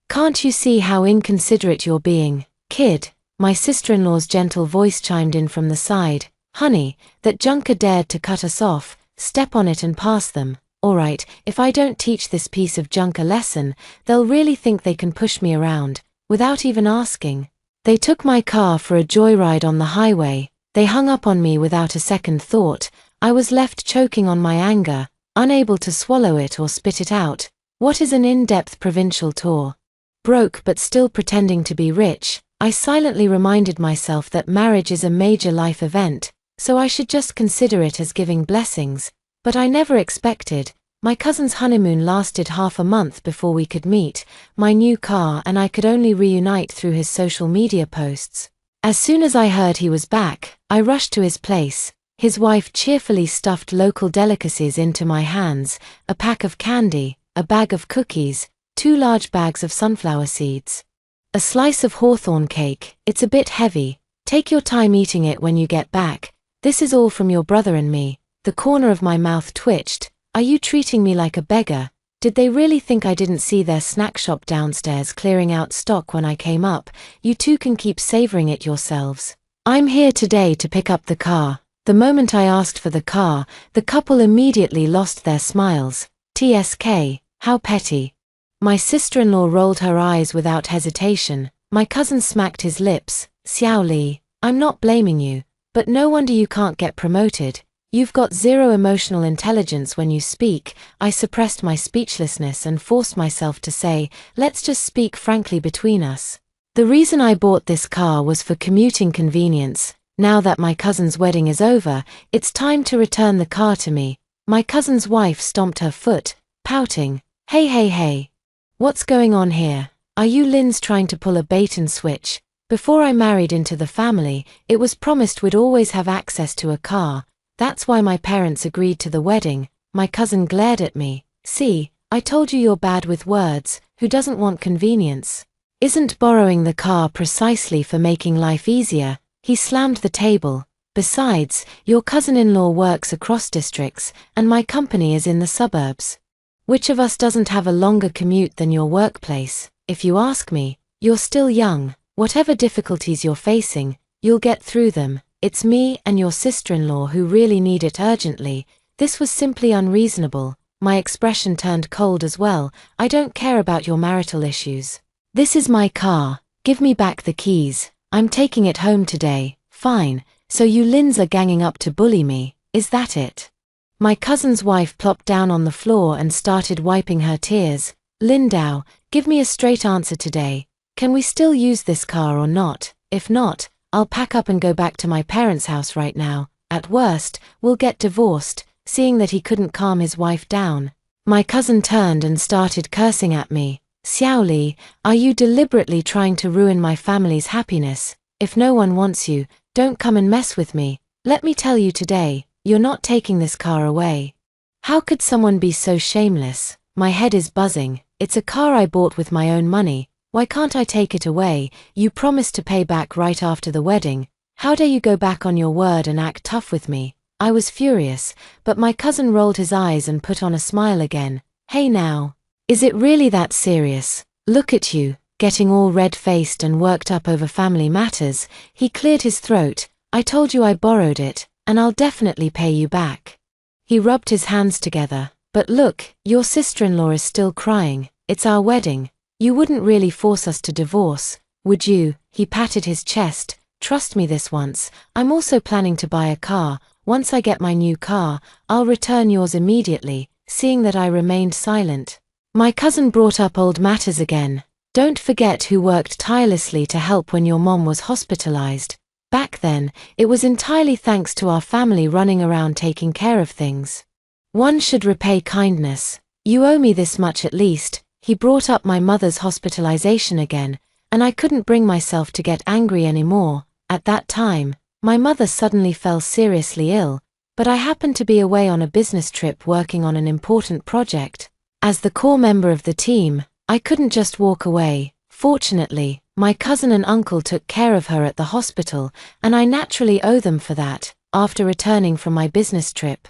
Can't you see how inconsiderate you're being, kid?" My sister-in-law's gentle voice chimed in from the side. "Honey, that junker dared to cut us off. Step on it and pass them. Alright, if I don't teach this piece of junk a lesson, they'll really think they can push me around, without even asking." They took my car for a joyride on the highway. They hung up on me without a second thought. I was left choking on my anger, unable to swallow it or spit it out. What is an in-depth provincial tour? Broke but still pretending to be rich, I silently reminded myself that marriage is a major life event, so I should just consider it as giving blessings. But I never expected. My cousin's honeymoon lasted half a month before we could meet. My new car and I could only reunite through his social media posts. As soon as I heard he was back, I rushed to his place. His wife cheerfully stuffed local delicacies into my hands, a pack of candy, a bag of cookies, 2 large bags of sunflower seeds. A slice of hawthorn cake. It's a bit heavy. Take your time eating it when you get back. This is all from your brother and me. The corner of my mouth twitched. Are you treating me like a beggar? Did they really think I didn't see their snack shop downstairs clearing out stock when I came up? You two can keep savoring it yourselves. I'm here today to pick up the car. The moment I asked for the car, the couple immediately lost their smiles. TSK, how petty. My sister-in-law rolled her eyes without hesitation. My cousin smacked his lips. Xiao Li, I'm not blaming you, but no wonder you can't get promoted. You've got zero emotional intelligence when you speak. I suppressed my speechlessness and forced myself to say, let's just speak frankly between us. The reason I bought this car was for commuting convenience. Now that my cousin's wedding is over, it's time to return the car to me. My cousin's wife stomped her foot, pouting. Hey. What's going on here? Are you Lin's trying to pull a bait and switch? Before I married into the family, it was promised we'd always have access to a car. That's why my parents agreed to the wedding. My cousin glared at me. See, I told you you're bad with words. Who doesn't want convenience? Isn't borrowing the car precisely for making life easier? He slammed the table. Besides, your cousin-in-law works across districts, and my company is in the suburbs. Which of us doesn't have a longer commute than your workplace? If you ask me, you're still young. Whatever difficulties you're facing, you'll get through them. It's me and your sister-in-law who really need it urgently. This was simply unreasonable. My expression turned cold as well. I don't care about your marital issues. This is my car. Give me back the keys. I'm taking it home today. Fine. So you Lins are ganging up to bully me. Is that it? My cousin's wife plopped down on the floor and started wiping her tears. Lindau, give me a straight answer today. Can we still use this car or not? If not, I'll pack up and go back to my parents' house right now. At worst, we'll get divorced. Seeing that he couldn't calm his wife down, my cousin turned and started cursing at me. Xiao Li, are you deliberately trying to ruin my family's happiness? If no one wants you, don't come and mess with me. Let me tell you today, you're not taking this car away. How could someone be so shameless? My head is buzzing. It's a car I bought with my own money. Why can't I take it away? You promised to pay back right after the wedding. How dare you go back on your word and act tough with me? I was furious, but my cousin rolled his eyes and put on a smile again. Hey now. Is it really that serious? Look at you, getting all red-faced and worked up over family matters. He cleared his throat. I told you I borrowed it, and I'll definitely pay you back. He rubbed his hands together. But look, your sister-in-law is still crying. It's our wedding. You wouldn't really force us to divorce, would you? He patted his chest. Trust me this once. I'm also planning to buy a car. Once I get my new car, I'll return yours immediately. Seeing that I remained silent, my cousin brought up old matters again. Don't forget who worked tirelessly to help when your mom was hospitalized. Back then, it was entirely thanks to our family running around taking care of things. One should repay kindness. You owe me this much at least. He brought up my mother's hospitalization again, and I couldn't bring myself to get angry anymore. At that time, my mother suddenly fell seriously ill, but I happened to be away on a business trip working on an important project. As the core member of the team, I couldn't just walk away. Fortunately, my cousin and uncle took care of her at the hospital, and I naturally owe them for that. After returning from my business trip,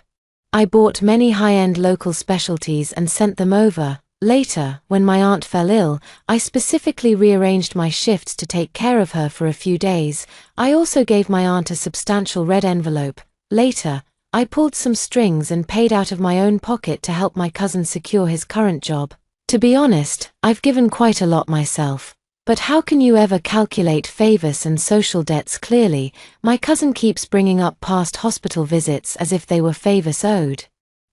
I bought many high-end local specialties and sent them over. Later, when my aunt fell ill, I specifically rearranged my shifts to take care of her for a few days. I also gave my aunt a substantial red envelope. Later, I pulled some strings and paid out of my own pocket to help my cousin secure his current job. To be honest, I've given quite a lot myself. But how can you ever calculate favors and social debts clearly? My cousin keeps bringing up past hospital visits as if they were favors owed.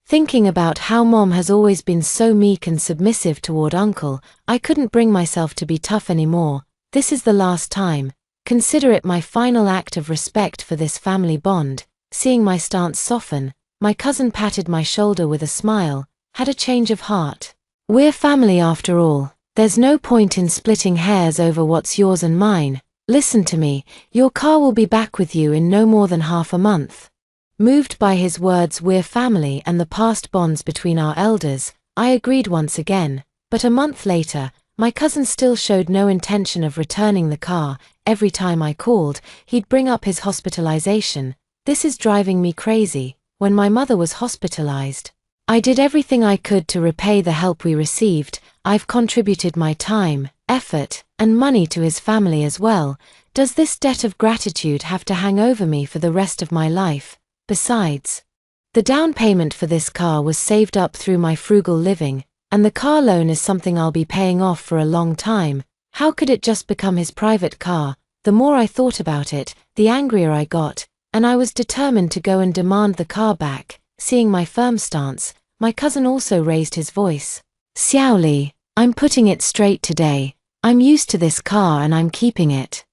Thinking about how mom has always been so meek and submissive toward uncle, I couldn't bring myself to be tough anymore. This is the last time. Consider it my final act of respect for this family bond. Seeing my stance soften, My cousin patted my shoulder with a smile, had a change of heart. We're family after all. There's no point in splitting hairs over what's yours and mine. Listen to me, your car will be back with you in no more than half a month. Moved by his words, we're family and the past bonds between our elders, I agreed once again, but a month later, my cousin still showed no intention of returning the car. Every time I called, he'd bring up his hospitalization. This is driving me crazy. When my mother was hospitalized, I did everything I could to repay the help we received. I've contributed my time, effort, and money to his family as well. Does this debt of gratitude have to hang over me for the rest of my life? Besides, the down payment for this car was saved up through my frugal living, and the car loan is something I'll be paying off for a long time. How could it just become his private car? The more I thought about it, the angrier I got, and I was determined to go and demand the car back. Seeing my firm stance, my cousin also raised his voice. Xiaoli, I'm putting it straight today. I'm used to this car and I'm keeping it.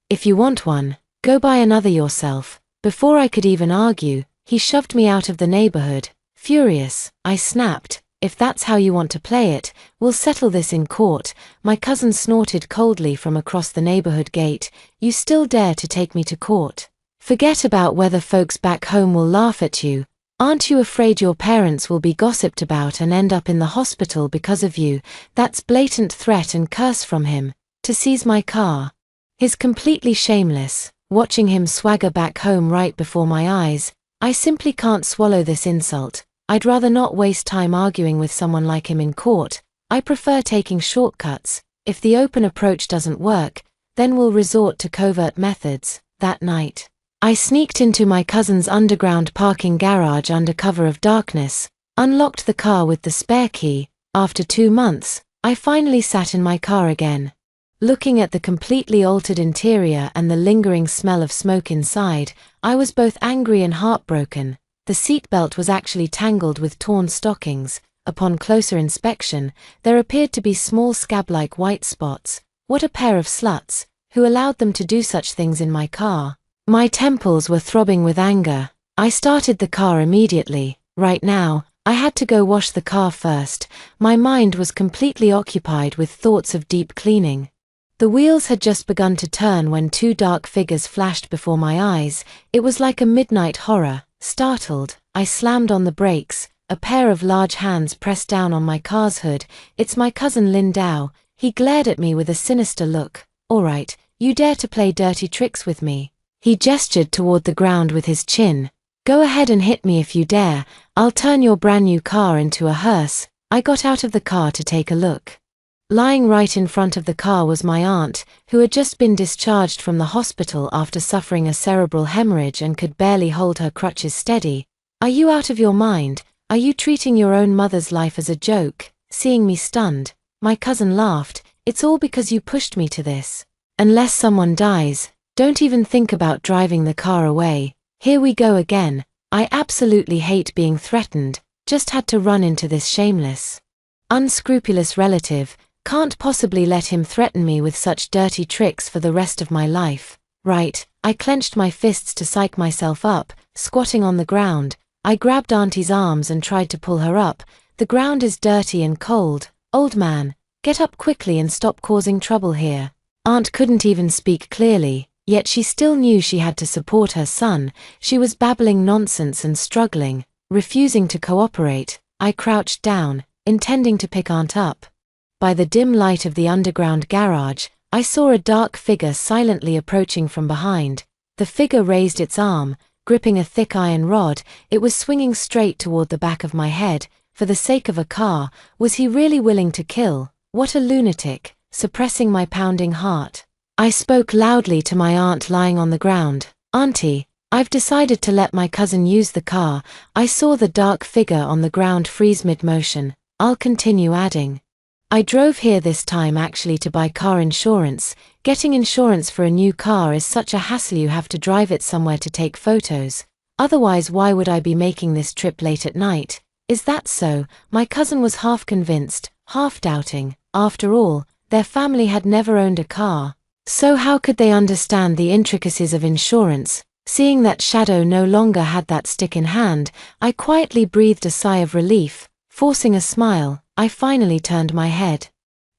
If you want one, go buy another yourself. Before I could even argue, he shoved me out of the neighborhood. Furious, I snapped, if that's how you want to play it, we'll settle this in court. My cousin snorted coldly from across the neighborhood gate. You still dare to take me to court? Forget about whether folks back home will laugh at you. Aren't you afraid your parents will be gossiped about and end up in the hospital because of you? That's blatant threat and curse from him. To seize my car. He's completely shameless. Watching him swagger back home right before my eyes, I simply can't swallow this insult. I'd rather not waste time arguing with someone like him in court. I prefer taking shortcuts. If the open approach doesn't work, then we'll resort to covert methods. That night, I sneaked into my cousin's underground parking garage under cover of darkness, unlocked the car with the spare key. After 2 months, I finally sat in my car again. Looking at the completely altered interior and the lingering smell of smoke inside, I was both angry and heartbroken. The seatbelt was actually tangled with torn stockings. Upon closer inspection, there appeared to be small scab-like white spots. What a pair of sluts, who allowed them to do such things in my car. My temples were throbbing with anger. I started the car immediately. Right now, I had to go wash the car first. My mind was completely occupied with thoughts of deep cleaning. The wheels had just begun to turn when 2 dark figures flashed before my eyes. It was like a midnight horror. Startled, I slammed on the brakes. A pair of large hands pressed down on my car's hood. It's my cousin Lin Dao. He glared at me with a sinister look. All right, you dare to play dirty tricks with me? He gestured toward the ground with his chin. Go ahead and hit me if you dare. I'll turn your brand new car into a hearse. I got out of the car to take a look. Lying right in front of the car was my aunt, who had just been discharged from the hospital after suffering a cerebral hemorrhage and could barely hold her crutches steady. Are you out of your mind? Are you treating your own mother's life as a joke? Seeing me stunned, my cousin laughed. It's all because you pushed me to this. Unless someone dies, don't even think about driving the car away. Here we go again. I absolutely hate being threatened. Just had to run into this shameless, unscrupulous relative. Can't possibly let him threaten me with such dirty tricks for the rest of my life. Right, I clenched my fists to psych myself up. Squatting on the ground, I grabbed Auntie's arms and tried to pull her up. The ground is dirty and cold. Old man, get up quickly and stop causing trouble here. Aunt couldn't even speak clearly, yet she still knew she had to support her son. She was babbling nonsense and struggling, refusing to cooperate. I crouched down, intending to pick Aunt up. By the dim light of the underground garage, I saw a dark figure silently approaching from behind. The figure raised its arm, gripping a thick iron rod. It was swinging straight toward the back of my head. For the sake of a car, was he really willing to kill? What a lunatic, suppressing my pounding heart. I spoke loudly to my aunt lying on the ground. Auntie, I've decided to let my cousin use the car. I saw the dark figure on the ground freeze mid-motion. I'll continue adding. I drove here this time actually to buy car insurance. Getting insurance for a new car is such a hassle, you have to drive it somewhere to take photos. Otherwise, why would I be making this trip late at night? Is that so? My cousin was half convinced, half doubting. After all, their family had never owned a car. So how could they understand the intricacies of insurance? Seeing that Shadow no longer had that stick in hand, I quietly breathed a sigh of relief. Forcing a smile, I finally turned my head.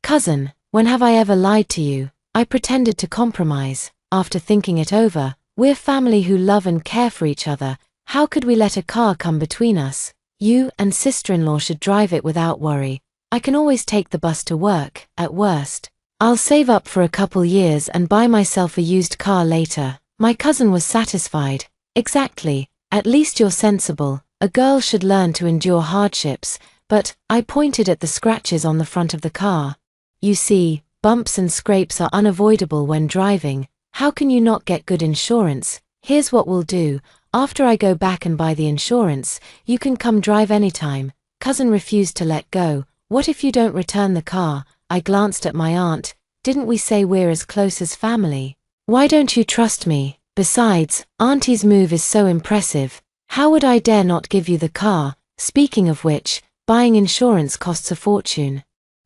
Cousin, when have I ever lied to you? I pretended to compromise. After thinking it over, we're family who love and care for each other. How could we let a car come between us? You and sister-in-law should drive it without worry. I can always take the bus to work, at worst. I'll save up for a couple years and buy myself a used car later. My cousin was satisfied. Exactly, at least you're sensible. A girl should learn to endure hardships, but I pointed at the scratches on the front of the car. You see, bumps and scrapes are unavoidable when driving. How can you not get good insurance? Here's what we'll do. After I go back and buy the insurance, you can come drive anytime. Cousin refused to let go. What if you don't return the car? I glanced at my aunt. Didn't we say we're as close as family? Why don't you trust me? Besides, Auntie's move is so impressive. How would I dare not give you the car? Speaking of which, buying insurance costs a fortune.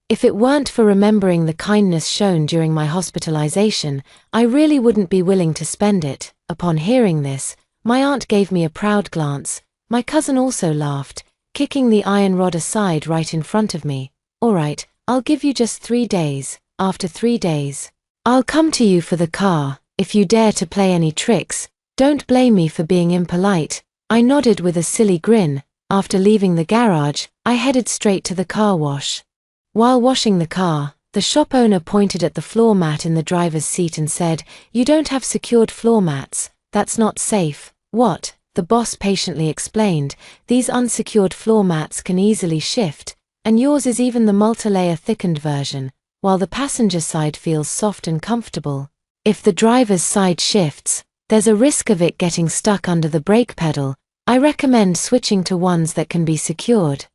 If it weren't for remembering the kindness shown during my hospitalization, I really wouldn't be willing to spend it. Upon hearing this, my aunt gave me a proud glance. My cousin also laughed, kicking the iron rod aside right in front of me. All right, I'll give you just 3 days. After 3 days, I'll come to you for the car. If you dare to play any tricks, don't blame me for being impolite. I nodded with a silly grin. After leaving the garage, I headed straight to the car wash. While washing the car, the shop owner pointed at the floor mat in the driver's seat and said, "You don't have secured floor mats. That's not safe." What? The boss patiently explained, "These unsecured floor mats can easily shift, and yours is even the multi-layer thickened version, while the passenger side feels soft and comfortable. If the driver's side shifts, there's a risk of it getting stuck under the brake pedal. I recommend switching to ones that can be secured."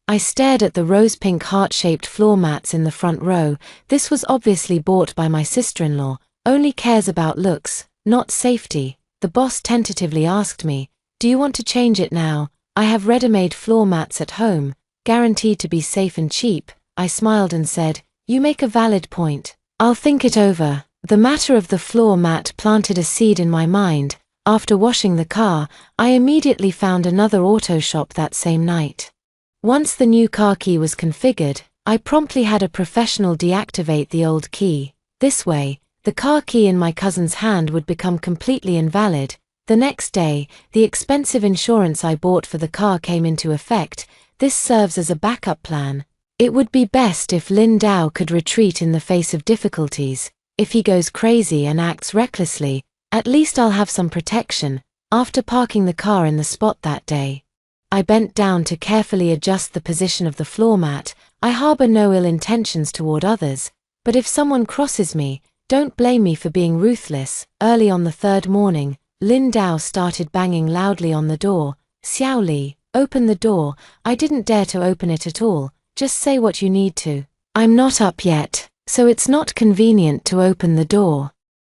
I stared at the rose-pink heart-shaped floor mats in the front row. This was obviously bought by my sister-in-law. Only cares about looks, not safety. The boss tentatively asked me, "Do you want to change it now? I have ready-made floor mats at home, guaranteed to be safe and cheap." I smiled and said, "You make a valid point. I'll think it over." The matter of the floor mat planted a seed in my mind. After washing the car, I immediately found another auto shop that same night. Once the new car key was configured, I promptly had a professional deactivate the old key. This way, the car key in my cousin's hand would become completely invalid. The next day, the expensive insurance I bought for the car came into effect. This serves as a backup plan. It would be best if Lin Dao could retreat in the face of difficulties. If he goes crazy and acts recklessly, at least I'll have some protection. After parking the car in the spot that day, I bent down to carefully adjust the position of the floor mat. I harbor no ill intentions toward others, but if someone crosses me, don't blame me for being ruthless. Early on the third morning, Lin Dao started banging loudly on the door. "Xiao Li, open the door." I didn't dare to open it at all. "Just say what you need to. I'm not up yet, so it's not convenient to open the door."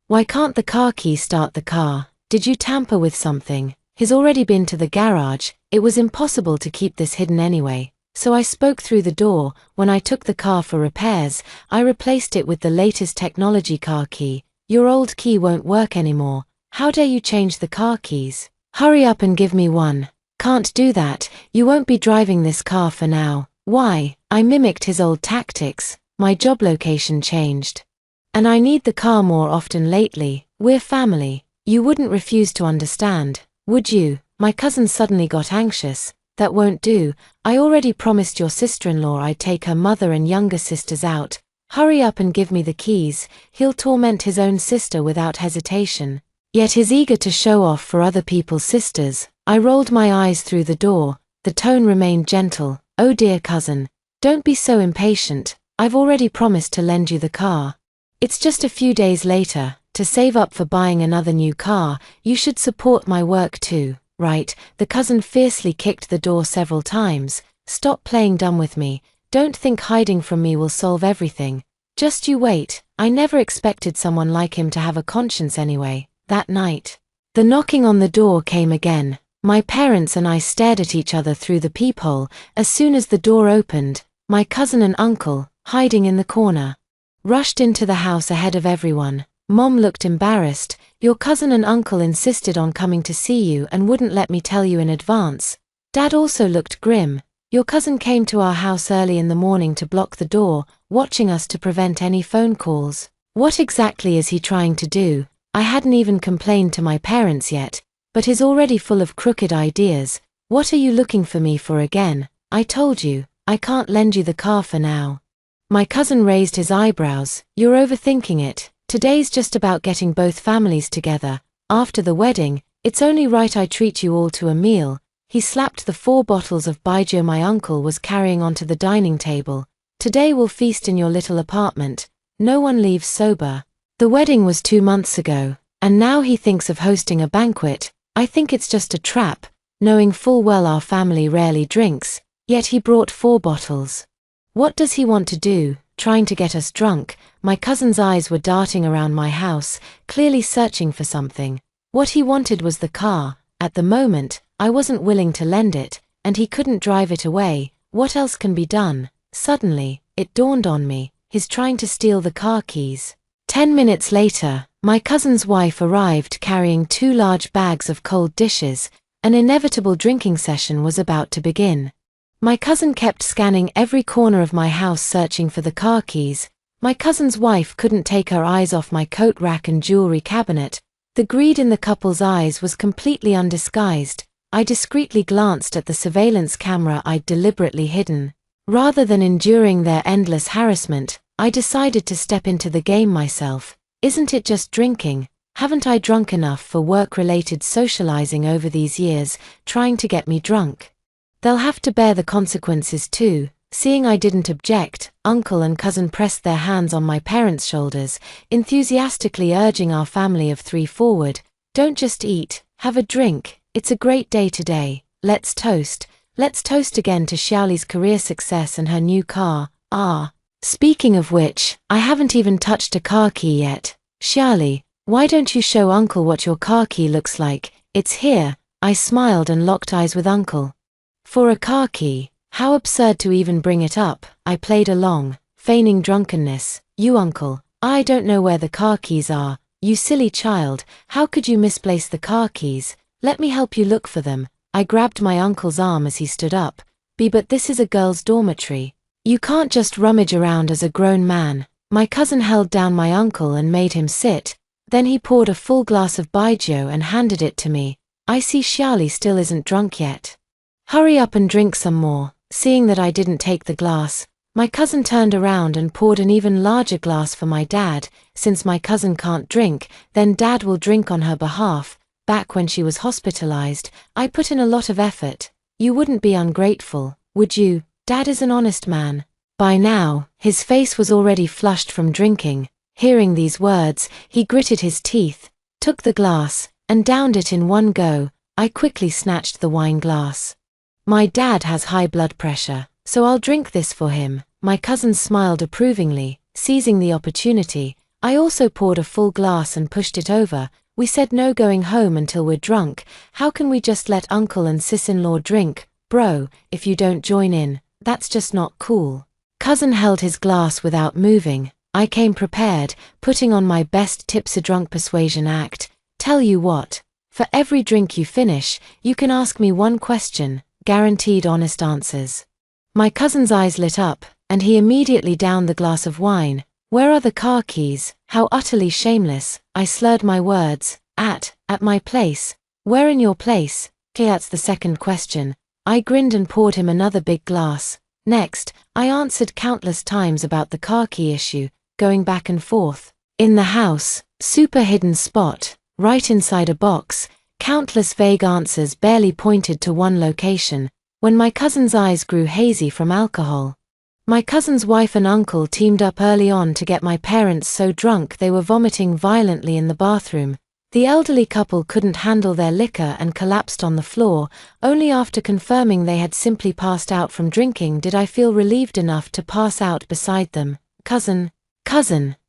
"Why can't the car key start the car? Did you tamper with something?" "He's already been to the garage. It was impossible to keep this hidden anyway. So I spoke through the door. When I took the car for repairs, I replaced it with the latest technology car key. Your old key won't work anymore. How dare you change the car keys? Hurry up and give me one." "Can't do that. You won't be driving this car for now." "Why?" I mimicked his old tactics. "My job location changed. And I need the car more often lately. We're family. You wouldn't refuse to understand, would you?" My cousin suddenly got anxious. "That won't do. I already promised your sister-in-law I'd take her mother and younger sisters out. Hurry up and give me the keys." He'll torment his own sister without hesitation. Yet he's eager to show off for other people's sisters. I rolled my eyes through the door. The tone remained gentle. "Oh dear cousin, don't be so impatient. I've already promised to lend you the car. It's just a few days later. To save up for buying another new car, you should support my work too, right?" The cousin fiercely kicked the door several times. "Stop playing dumb with me. Don't think hiding from me will solve everything. Just you wait." I never expected someone like him to have a conscience anyway. That night, the knocking on the door came again. My parents and I stared at each other through the peephole. As soon as the door opened, my cousin and uncle, hiding in the corner, rushed into the house ahead of everyone. Mom looked embarrassed. Your cousin and uncle insisted on coming to see you and wouldn't let me tell you in advance. Dad also looked grim. Your cousin came to our house early in the morning to block the door, watching us to prevent any phone calls. What exactly is he trying to do? I hadn't even complained to my parents yet, but he's already full of crooked ideas. What are you looking for me for again? I told you, I can't lend you the car for now. My cousin raised his eyebrows. You're overthinking it. Today's just about getting both families together. After the wedding, it's only right I treat you all to a meal. He slapped the 4 bottles of baijiu my uncle was carrying onto the dining table. Today we'll feast in your little apartment. No one leaves sober. The wedding was 2 months ago, and now he thinks of hosting a banquet. I think it's just a trap, knowing full well our family rarely drinks, yet he brought 4 bottles. What does he want to do? Trying to get us drunk? My cousin's eyes were darting around my house, clearly searching for something. What he wanted was the car. At the moment, I wasn't willing to lend it, and he couldn't drive it away. What else can be done? Suddenly, it dawned on me, he's trying to steal the car keys. 10 minutes later, my cousin's wife arrived carrying 2 large bags of cold dishes. An inevitable drinking session was about to begin. My cousin kept scanning every corner of my house searching for the car keys. My cousin's wife couldn't take her eyes off my coat rack and jewelry cabinet. The greed in the couple's eyes was completely undisguised. I discreetly glanced at the surveillance camera I'd deliberately hidden. Rather than enduring their endless harassment, I decided to step into the game myself. Isn't it just drinking? Haven't I drunk enough for work-related socializing over these years, trying to get me drunk? They'll have to bear the consequences too. Seeing I didn't object, uncle and cousin pressed their hands on my parents' shoulders, enthusiastically urging our family of 3 forward. Don't just eat, have a drink. It's a great day today. Let's toast. Let's toast again to Xiaoli's career success and her new car. Speaking of which, I haven't even touched a car key yet. Xiaoli, why don't you show uncle what your car key looks like? It's here. I smiled and locked eyes with uncle. For a car key? How absurd to even bring it up. I played along, feigning drunkenness. You uncle, I don't know where the car keys are. You silly child, how could you misplace the car keys? Let me help you look for them. I grabbed my uncle's arm as he stood up. But this is a girl's dormitory. You can't just rummage around as a grown man. My cousin held down my uncle and made him sit. Then he poured a full glass of baijiu and handed it to me. I see Xiaoli still isn't drunk yet. Hurry up and drink some more. Seeing that I didn't take the glass, my cousin turned around and poured an even larger glass for my dad. Since my cousin can't drink, then dad will drink on her behalf. Back when she was hospitalized, I put in a lot of effort. You wouldn't be ungrateful, would you? Dad is an honest man. By now, his face was already flushed from drinking. Hearing these words, he gritted his teeth, took the glass, and downed it in one go. I quickly snatched the wine glass. My dad has high blood pressure, so I'll drink this for him. My cousin smiled approvingly, seizing the opportunity. I also poured a full glass and pushed it over. We said no going home until we're drunk. How can we just let uncle and sis-in-law drink? Bro, if you don't join in, that's just not cool. Cousin held his glass without moving. I came prepared, putting on my best tips-a-drunk persuasion act. Tell you what, for every drink you finish, you can ask me one question. Guaranteed honest answers. My cousin's eyes lit up, and he immediately downed the glass of wine. Where are the car keys? How utterly shameless. I slurred my words. At my place. Where in your place? That's the second question. I grinned and poured him another big glass. Next, I answered countless times about the car key issue, going back and forth. In the house, super hidden spot, right inside a box. Countless vague answers barely pointed to one location, when my cousin's eyes grew hazy from alcohol. My cousin's wife and uncle teamed up early on to get my parents so drunk they were vomiting violently in the bathroom. The elderly couple couldn't handle their liquor and collapsed on the floor. Only after confirming they had simply passed out from drinking did I feel relieved enough to pass out beside them. Cousin,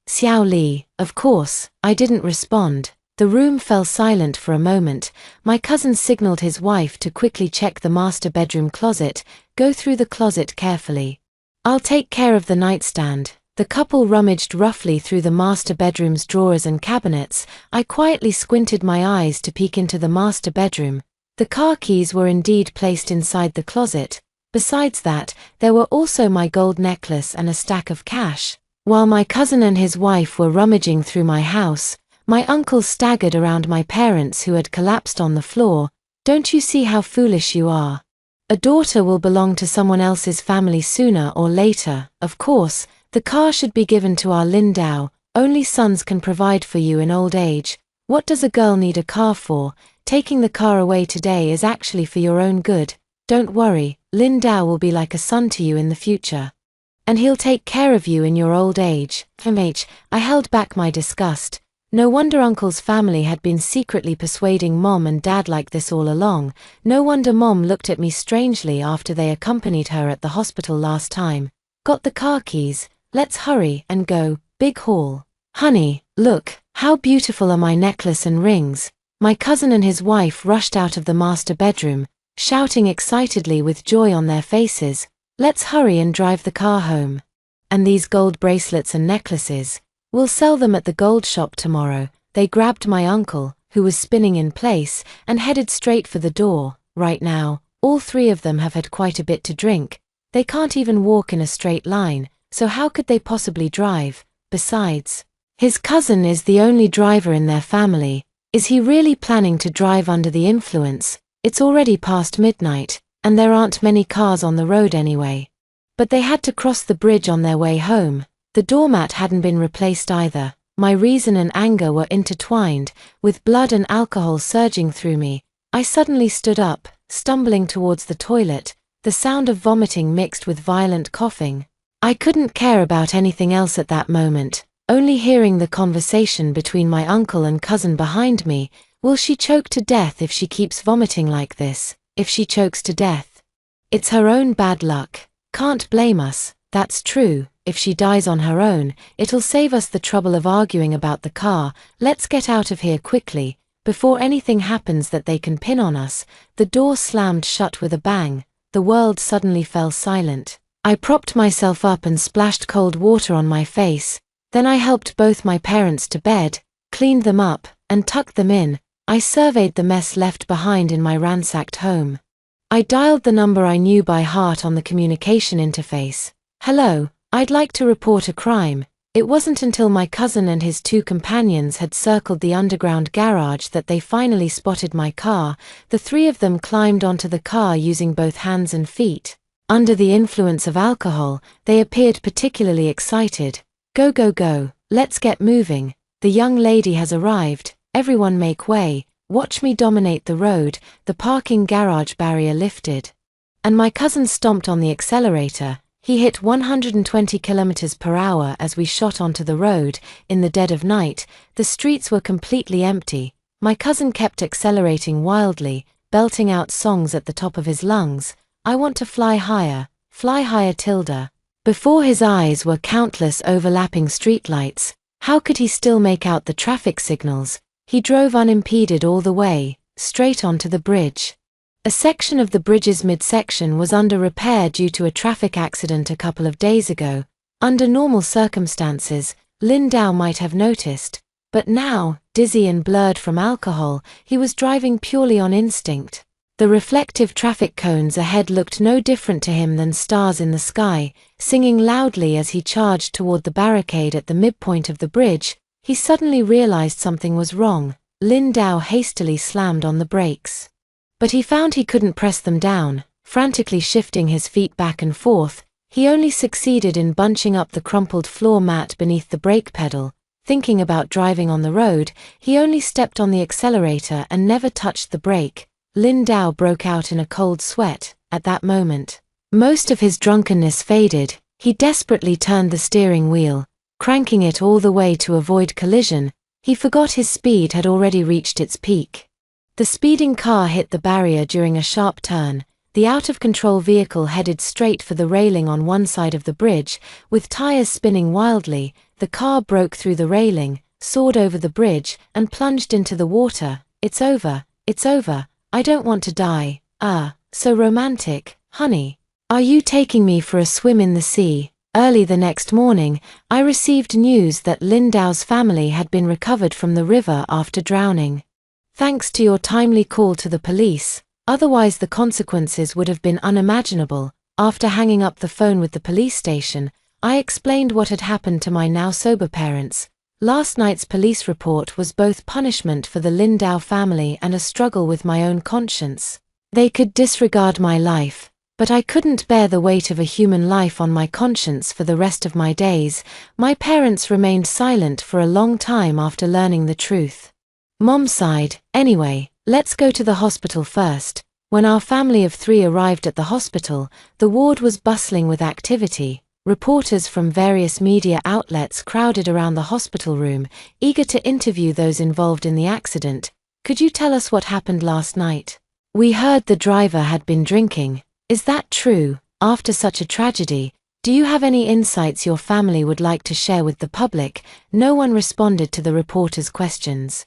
Xiaoli, of course. I didn't respond. The room fell silent for a moment. My cousin signaled his wife to quickly check the master bedroom closet, go through the closet carefully. I'll take care of the nightstand. The couple rummaged roughly through the master bedroom's drawers and cabinets. I quietly squinted my eyes to peek into the master bedroom. The car keys were indeed placed inside the closet. Besides that, there were also my gold necklace and a stack of cash. While my cousin and his wife were rummaging through my house, my uncle staggered around my parents who had collapsed on the floor. "Don't you see how foolish you are? A daughter will belong to someone else's family sooner or later. Of course, the car should be given to our Lindau. Only sons can provide for you in old age. What does a girl need a car for? Taking the car away today is actually for your own good. Don't worry, Lindau will be like a son to you in the future. And he'll take care of you in your old age." I held back my disgust. No wonder Uncle's family had been secretly persuading Mom and Dad like this all along. No wonder Mom looked at me strangely after they accompanied her at the hospital last time. "Got the car keys? Let's hurry and go. Big haul. Honey, look, how beautiful are my necklace and rings." My cousin and his wife rushed out of the master bedroom, shouting excitedly with joy on their faces. "Let's hurry and drive the car home. And these gold bracelets and necklaces, we'll sell them at the gold shop tomorrow." They grabbed my uncle, who was spinning in place, and headed straight for the door. Right now, all three of them have had quite a bit to drink. They can't even walk in a straight line, so how could they possibly drive? Besides, his cousin is the only driver in their family. Is he really planning to drive under the influence? It's already past midnight, and there aren't many cars on the road anyway. But they had to cross the bridge on their way home. The doormat hadn't been replaced either. My reason and anger were intertwined, with blood and alcohol surging through me. I suddenly stood up, stumbling towards the toilet, the sound of vomiting mixed with violent coughing. I couldn't care about anything else at that moment, only hearing the conversation between my uncle and cousin behind me. Will she choke to death if she keeps vomiting like this? If she chokes to death, it's her own bad luck. Can't blame us, that's true. If she dies on her own, it'll save us the trouble of arguing about the car. Let's get out of here quickly, before anything happens that they can pin on us. The door slammed shut with a bang. The world suddenly fell silent. I propped myself up and splashed cold water on my face. Then I helped both my parents to bed, cleaned them up, and tucked them in. I surveyed the mess left behind in my ransacked home. I dialed the number I knew by heart on the communication interface. "Hello, I'd like to report a crime." It wasn't until my cousin and his two companions had circled the underground garage that they finally spotted my car. The three of them climbed onto the car using both hands and feet. Under the influence of alcohol, they appeared particularly excited. "Go, go, go, let's get moving. The young lady has arrived. Everyone make way. Watch me dominate the road." The parking garage barrier lifted, and my cousin stomped on the accelerator. He hit 120 kilometers per hour as we shot onto the road. In the dead of night, the streets were completely empty. My cousin kept accelerating wildly, belting out songs at the top of his lungs. "I want to fly higher tilde." Before his eyes were countless overlapping streetlights. How could he still make out the traffic signals? He drove unimpeded all the way, straight onto the bridge. A section of the bridge's midsection was under repair due to a traffic accident a couple of days ago. Under normal circumstances, Lindau might have noticed, but now, dizzy and blurred from alcohol, he was driving purely on instinct. The reflective traffic cones ahead looked no different to him than stars in the sky, singing loudly as he charged toward the barricade at the midpoint of the bridge. He suddenly realized something was wrong. Lindau hastily slammed on the brakes. But he found he couldn't press them down. Frantically shifting his feet back and forth, he only succeeded in bunching up the crumpled floor mat beneath the brake pedal. Thinking about driving on the road, he only stepped on the accelerator and never touched the brake. Lindau broke out in a cold sweat. At that moment, most of his drunkenness faded. He desperately turned the steering wheel, cranking it all the way to avoid collision. He forgot his speed had already reached its peak. The speeding car hit the barrier during a sharp turn. The out-of-control vehicle headed straight for the railing on one side of the bridge. With tires spinning wildly, the car broke through the railing, soared over the bridge, and plunged into the water. It's over. I don't want to die. Ah, so romantic, honey. Are you taking me for a swim in the sea? Early the next morning, I received news that Lindao's family had been recovered from the river after drowning. Thanks to your timely call to the police, otherwise the consequences would have been unimaginable. After hanging up the phone with the police station, I explained what had happened to my now sober parents. Last night's police report was both punishment for the Lindau family and a struggle with my own conscience. They could disregard my life, but I couldn't bear the weight of a human life on my conscience for the rest of my days. My parents remained silent for a long time after learning the truth. Mom sighed. Anyway, let's go to the hospital first. When our family of 3 arrived at the hospital, the ward was bustling with activity. Reporters from various media outlets crowded around the hospital room, eager to interview those involved in the accident. Could you tell us what happened last night? We heard the driver had been drinking. Is that true? After such a tragedy, do you have any insights your family would like to share with the public? No one responded to the reporters' questions.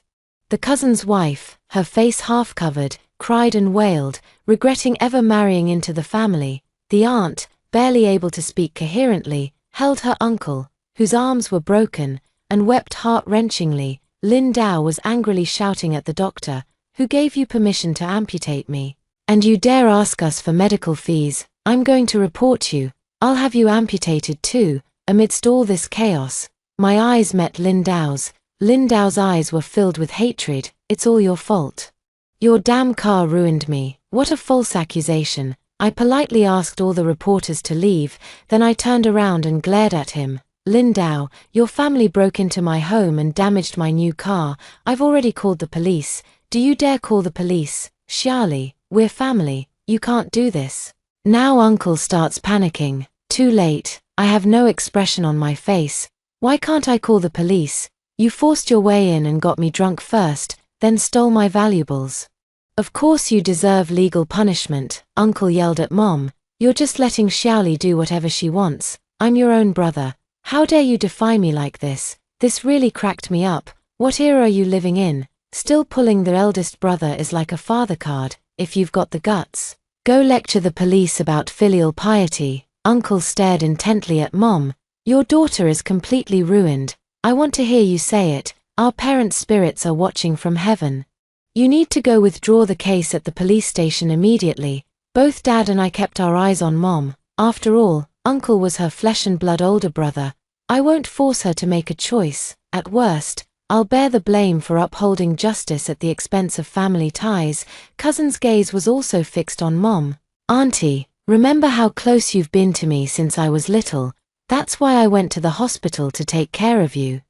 The cousin's wife, her face half covered, cried and wailed, regretting ever marrying into the family. The aunt, barely able to speak coherently, held her uncle, whose arms were broken, and wept heart-wrenchingly. Lindau was angrily shouting at the doctor, "Who gave you permission to amputate me? And you dare ask us for medical fees? I'm going to report you. I'll have you amputated too." Amidst all this chaos, my eyes met Lindau's. Lindau's eyes were filled with hatred. "It's all your fault. Your damn car ruined me." What a false accusation. I politely asked all the reporters to leave, then I turned around and glared at him. "Lindau, your family broke into my home and damaged my new car. I've already called the police. Do you dare call the police? Xiaoli, we're family. You can't do this." Now uncle starts panicking. Too late. I have no expression on my face. "Why can't I call the police? You forced your way in and got me drunk first, then stole my valuables. Of course you deserve legal punishment," uncle yelled at Mom. "You're just letting Xiaoli do whatever she wants. I'm your own brother. How dare you defy me like this? This really cracked me up. What era are you living in? Still pulling the eldest brother is like a father card, if you've got the guts. Go lecture the police about filial piety." Uncle stared intently at Mom. "Your daughter is completely ruined. I want to hear you say it. Our parents' spirits are watching from heaven. You need to go withdraw the case at the police station immediately." Both Dad and I kept our eyes on Mom. After all, Uncle was her flesh and blood older brother. I won't force her to make a choice. At worst, I'll bear the blame for upholding justice at the expense of family ties. Cousin's gaze was also fixed on Mom. "Auntie, remember how close you've been to me since I was little. That's why I went to the hospital to take care of you.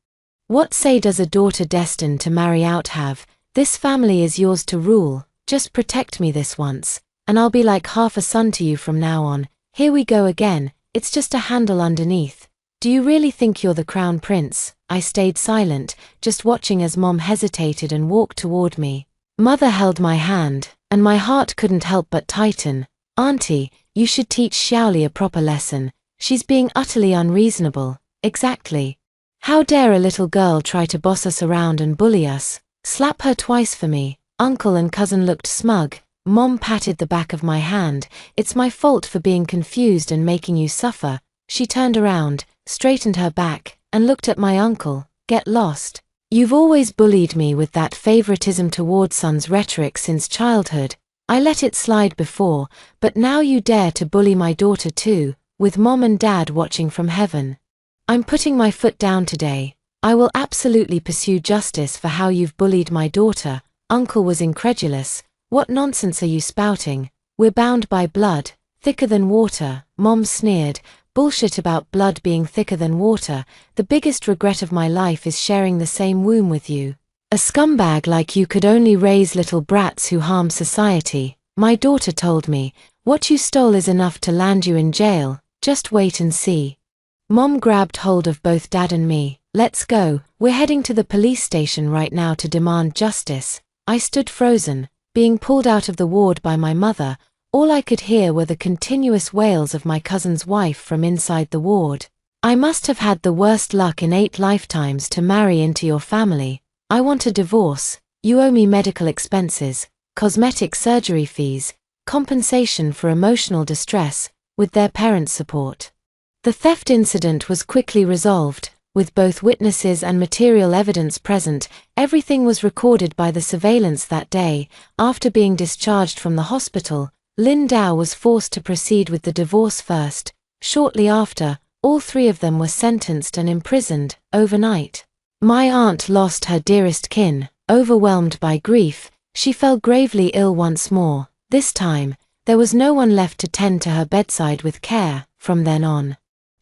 What say does a daughter destined to marry out have? This family is yours to rule. Just protect me this once, and I'll be like half a son to you from now on." Here we go again. It's just a handle underneath. "Do you really think you're the crown prince?" I stayed silent, just watching as Mom hesitated and walked toward me. Mother held my hand, and my heart couldn't help but tighten. "Auntie, you should teach Xiaoli a proper lesson. She's being utterly unreasonable." "Exactly. How dare a little girl try to boss us around and bully us? Slap her twice for me." Uncle and cousin looked smug. Mom patted the back of my hand. "It's my fault for being confused and making you suffer." She turned around, straightened her back, and looked at my uncle. "Get lost. You've always bullied me with that favoritism toward sons rhetoric since childhood. I let it slide before, but now you dare to bully my daughter too, with Mom and Dad watching from heaven. I'm putting my foot down today. I will absolutely pursue justice for how you've bullied my daughter." Uncle was incredulous. "What nonsense are you spouting? We're bound by blood, thicker than water." Mom sneered. "Bullshit about blood being thicker than water. The biggest regret of my life is sharing the same womb with you. A scumbag like you could only raise little brats who harm society. My daughter told me, what you stole is enough to land you in jail. Just wait and see." Mom grabbed hold of both Dad and me. "Let's go. We're heading to the police station right now to demand justice." I stood frozen, being pulled out of the ward by my mother. All I could hear were the continuous wails of my cousin's wife from inside the ward. "I must have had the worst luck in 8 lifetimes to marry into your family. I want a divorce. You owe me medical expenses, cosmetic surgery fees, compensation for emotional distress, with their parents' support." The theft incident was quickly resolved. With both witnesses and material evidence present, everything was recorded by the surveillance that day. After being discharged from the hospital, Lin Dao was forced to proceed with the divorce first. Shortly after, all three of them were sentenced and imprisoned, overnight. My aunt lost her dearest kin. Overwhelmed by grief, she fell gravely ill once more. This time, there was no one left to tend to her bedside with care. From then on,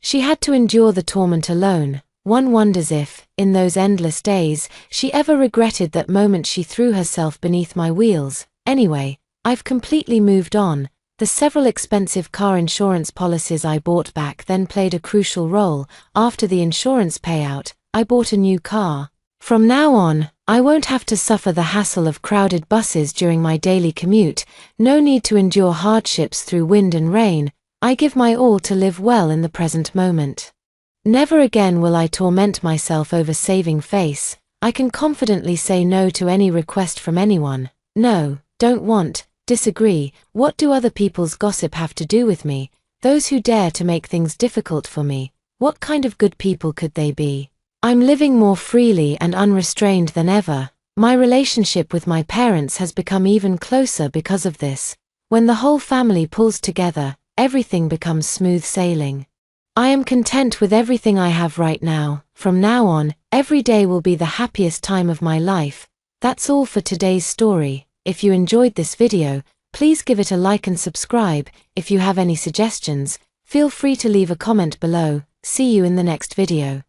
she had to endure the torment alone. One wonders if, in those endless days, she ever regretted that moment she threw herself beneath my wheels. Anyway, I've completely moved on. The several expensive car insurance policies I bought back then played a crucial role. After the insurance payout, I bought a new car. From now on, I won't have to suffer the hassle of crowded buses during my daily commute. No need to endure hardships through wind and rain. I give my all to live well in the present moment. Never again will I torment myself over saving face. I can confidently say no to any request from anyone. No, don't want, disagree. What do other people's gossip have to do with me? Those who dare to make things difficult for me, what kind of good people could they be? I'm living more freely and unrestrained than ever. My relationship with my parents has become even closer because of this. When the whole family pulls together, everything becomes smooth sailing. I am content with everything I have right now. From now on, every day will be the happiest time of my life. That's all for today's story. If you enjoyed this video, please give it a like and subscribe. If you have any suggestions, feel free to leave a comment below. See you in the next video.